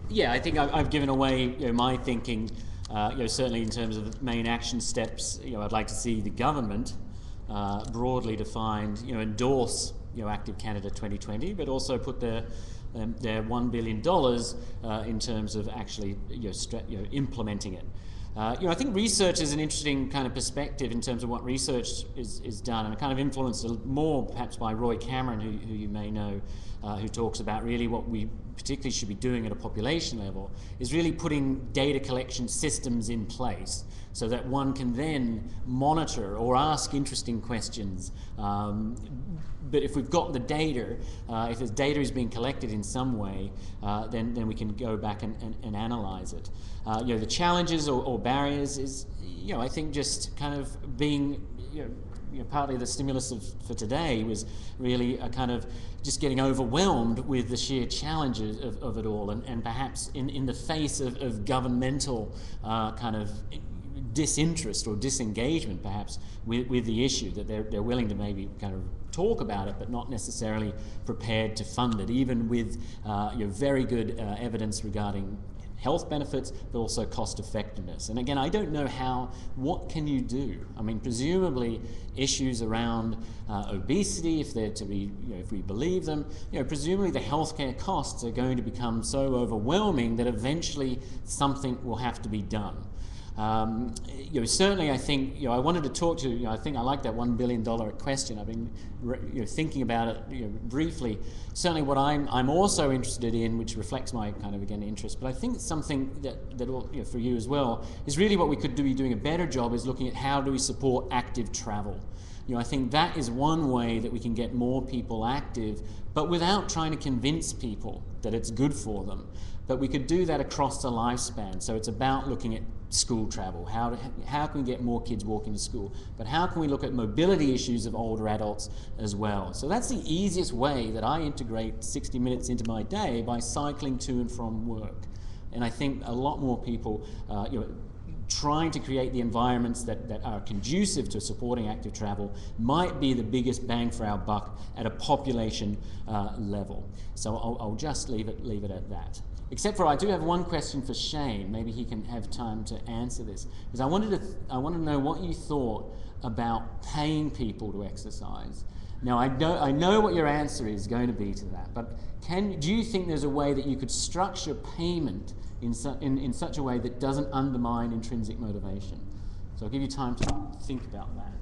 Yeah, I think I've given away my thinking. Certainly in terms of main action steps. I'd like to see the government broadly defined, endorse Active Canada 2020, but also put their $1 billion in terms of actually implementing it. I think research is an interesting kind of perspective in terms of what research is done, and kind of influenced more perhaps by Roy Cameron, who you may know, who talks about really what we particularly should be doing at a population level is really putting data collection systems in place so that one can then monitor or ask interesting questions. But if we've got the data, if the data is being collected in some way, then we can go back and analyze it. The challenges or barriers is, I think just kind of being, partly the stimulus for today was really a kind of just getting overwhelmed with the sheer challenges of it all, and perhaps in the face of governmental kind of disinterest or disengagement perhaps with the issue, that they're willing to maybe kind of talk about it but not necessarily prepared to fund it, even with very good evidence regarding health benefits, but also cost effectiveness. And again, I don't know what can you do? I mean, presumably issues around obesity, if they're to be, if we believe them, presumably the healthcare costs are going to become so overwhelming that eventually something will have to be done. Certainly I think, I wanted to talk to you, I think I like that $1 billion question. I've been thinking about it briefly. Certainly what I'm also interested in, which reflects my kind of, again, interest, but I think it's something that for you as well, is really what we could be doing a better job is looking at how do we support active travel. I think that is one way that we can get more people active, but without trying to convince people that it's good for them. But we could do that across the lifespan. So it's about looking at school travel. How can we get more kids walking to school? But how can we look at mobility issues of older adults as well? So that's the easiest way that I integrate 60 minutes into my day, by cycling to and from work. And I think a lot more people, trying to create the environments that are conducive to supporting active travel might be the biggest bang for our buck at a population level. So I'll just leave it at that. Except for I do have one question for Shane. Maybe he can have time to answer this. Because I wanted to know what you thought about paying people to exercise. Now I know what your answer is going to be to that, but do you think there's a way that you could structure payment in such a way that doesn't undermine intrinsic motivation? So I'll give you time to think about that.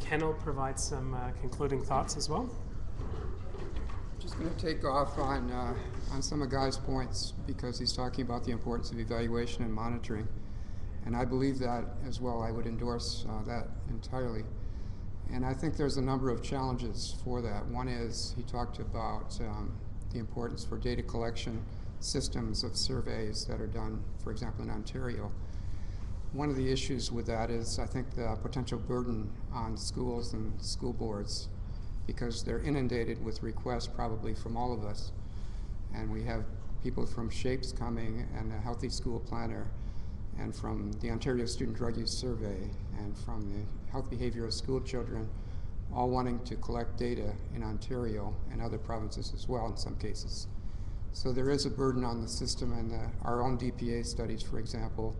Ken will provide some concluding thoughts as well. Just going to take off on some of Guy's points, because he's talking about the importance of evaluation and monitoring. And I believe that as well. I would endorse that entirely. And I think there's a number of challenges for that. One is he talked about the importance for data collection systems of surveys that are done, for example, in Ontario. One of the issues with that is, I think, the potential burden on schools and school boards, because they're inundated with requests probably from all of us. And we have people from SHAPES coming, and a Healthy School Planner, and from the Ontario Student Drug Use Survey, and from the Health Behaviour of School Children, all wanting to collect data in Ontario and other provinces as well in some cases. So there is a burden on the system, and our own DPA studies, for example,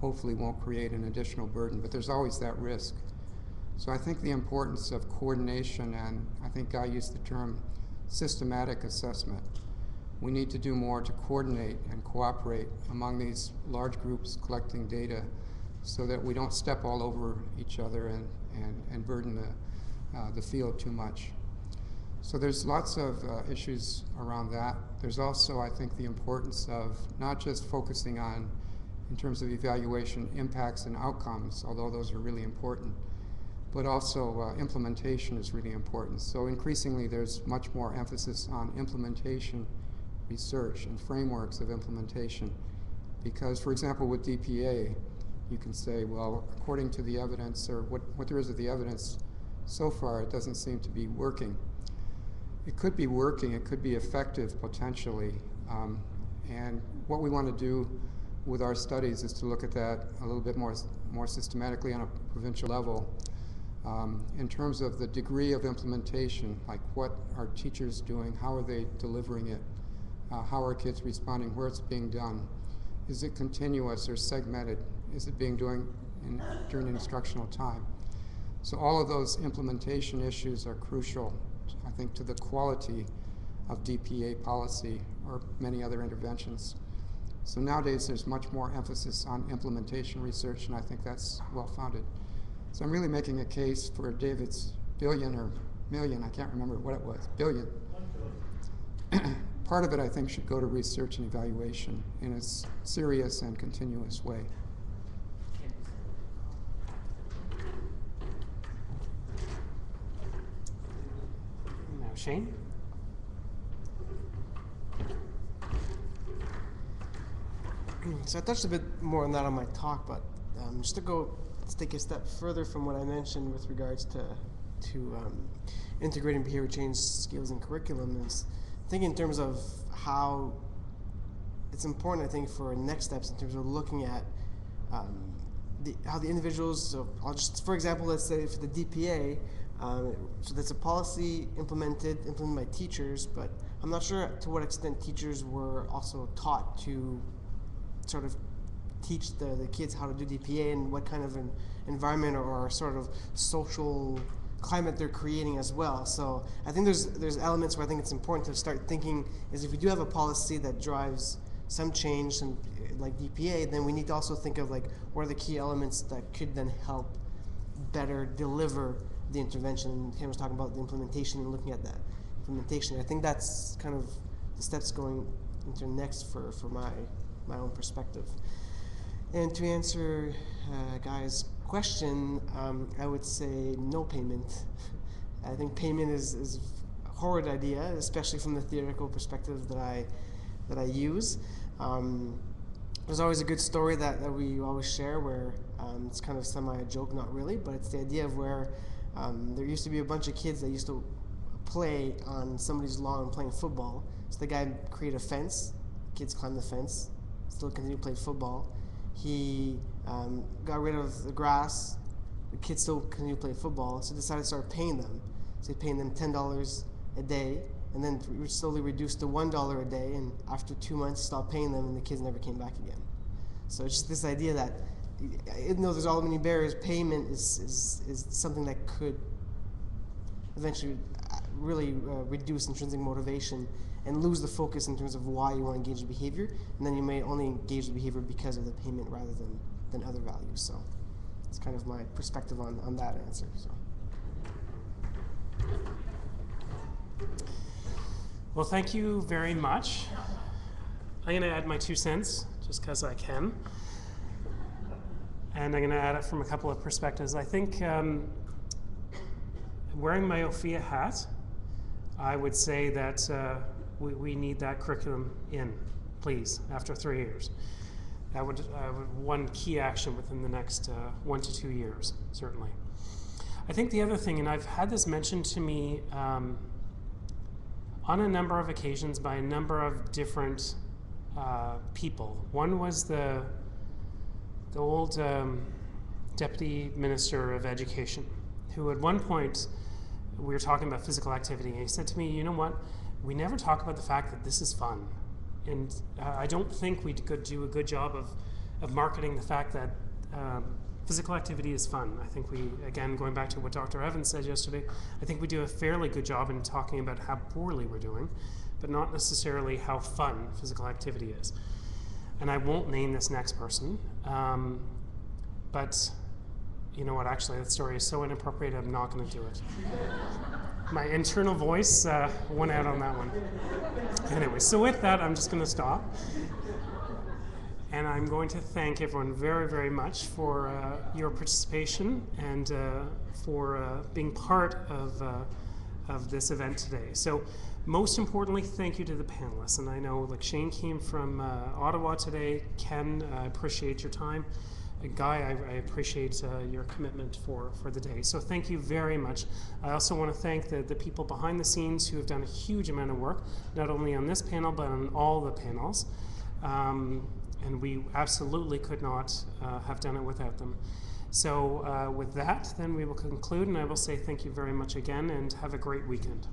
hopefully won't create an additional burden, but there's always that risk. So I think the importance of coordination, and I think Guy used the term systematic assessment. We need to do more to coordinate and cooperate among these large groups collecting data so that we don't step all over each other and burden the field too much. So there's lots of issues around that. There's also, I think, the importance of not just focusing on, in terms of evaluation, impacts and outcomes, although those are really important, but also implementation is really important. So increasingly there's much more emphasis on implementation research and frameworks of implementation. Because, for example, with DPA, you can say, well, according to the evidence, or what there is of the evidence so far, it doesn't seem to be working. It could be working, it could be effective potentially, and what we want to do with our studies is to look at that a little bit more systematically on a provincial level. In terms of the degree of implementation, like what are teachers doing, how are they delivering it, how are kids responding, where it's being done, is it continuous or segmented, is it being during instructional time. So all of those implementation issues are crucial, I think, to the quality of DPA policy or many other interventions. So nowadays there's much more emphasis on implementation research, and I think that's well-founded. So I'm really making a case for David's billion or million, I can't remember what it was, billion. Part of it, I think, should go to research and evaluation in a serious and continuous way. Now, Shane? So I touched a bit more on that on my talk, but just to take a step further from what I mentioned with regards to integrating behavior change skills in curriculum, is thinking in terms of how it's important, I think, for next steps in terms of looking at how the individuals, so I'll just, for example, let's say for the DPA, so that's a policy implemented by teachers, but I'm not sure to what extent teachers were also taught to sort of teach the kids how to do DPA and what kind of an environment or sort of social climate they're creating as well. So I think there's elements where I think it's important to start thinking is if we do have a policy that drives some change, like DPA, then we need to also think of like what are the key elements that could then help better deliver the intervention. And Kim was talking about the implementation and looking at that implementation. I think that's kind of the steps going into next for my own perspective. And to answer Guy's question, I would say no payment. I think payment is a horrid idea, especially from the theoretical perspective that I use. There's always a good story that we always share where it's kind of semi a joke, not really, but it's the idea of where there used to be a bunch of kids that used to play on somebody's lawn playing football. So the guy created a fence, kids climbed the fence, still continue to play football. He got rid of the grass, the kids still continue to play football, so decided to start paying them. So he's paying them $10 a day, and then slowly reduced to $1 a day, and after 2 months stopped paying them and the kids never came back again. So it's just this idea that even though there's all many barriers, payment is something that could eventually really reduce intrinsic motivation and lose the focus in terms of why you want to engage the behavior, and then you may only engage the behavior because of the payment rather than other values. So it's kind of my perspective on that answer. So. Well, thank you very much. I'm going to add my 2 cents just because I can. And I'm going to add it from a couple of perspectives. I think wearing my OFIA hat, I would say that we need that curriculum in, please, after 3 years. That would one key action within the next 1 to 2 years, certainly. I think the other thing, and I've had this mentioned to me on a number of occasions by a number of different people. One was the old Deputy Minister of Education, who at one point, we were talking about physical activity, and he said to me, you know what, we never talk about the fact that this is fun. I don't think we could do a good job of marketing the fact that physical activity is fun. I think we, again, going back to what Dr. Evans said yesterday, I think we do a fairly good job in talking about how poorly we're doing, but not necessarily how fun physical activity is. And I won't name this next person, but you know what, actually that story is so inappropriate I'm not going to do it. My internal voice won out on that one. Anyway, so with that, I'm just going to stop. And I'm going to thank everyone very, very much for your participation and for being part of this event today. So most importantly, thank you to the panelists. And I know, like, Shane came from Ottawa today. Ken, I appreciate your time. Guy, I appreciate your commitment for the day. So thank you very much. I also want to thank the people behind the scenes who have done a huge amount of work, not only on this panel, but on all the panels. And we absolutely could not have done it without them. So with that, then we will conclude, and I will say thank you very much again, and have a great weekend.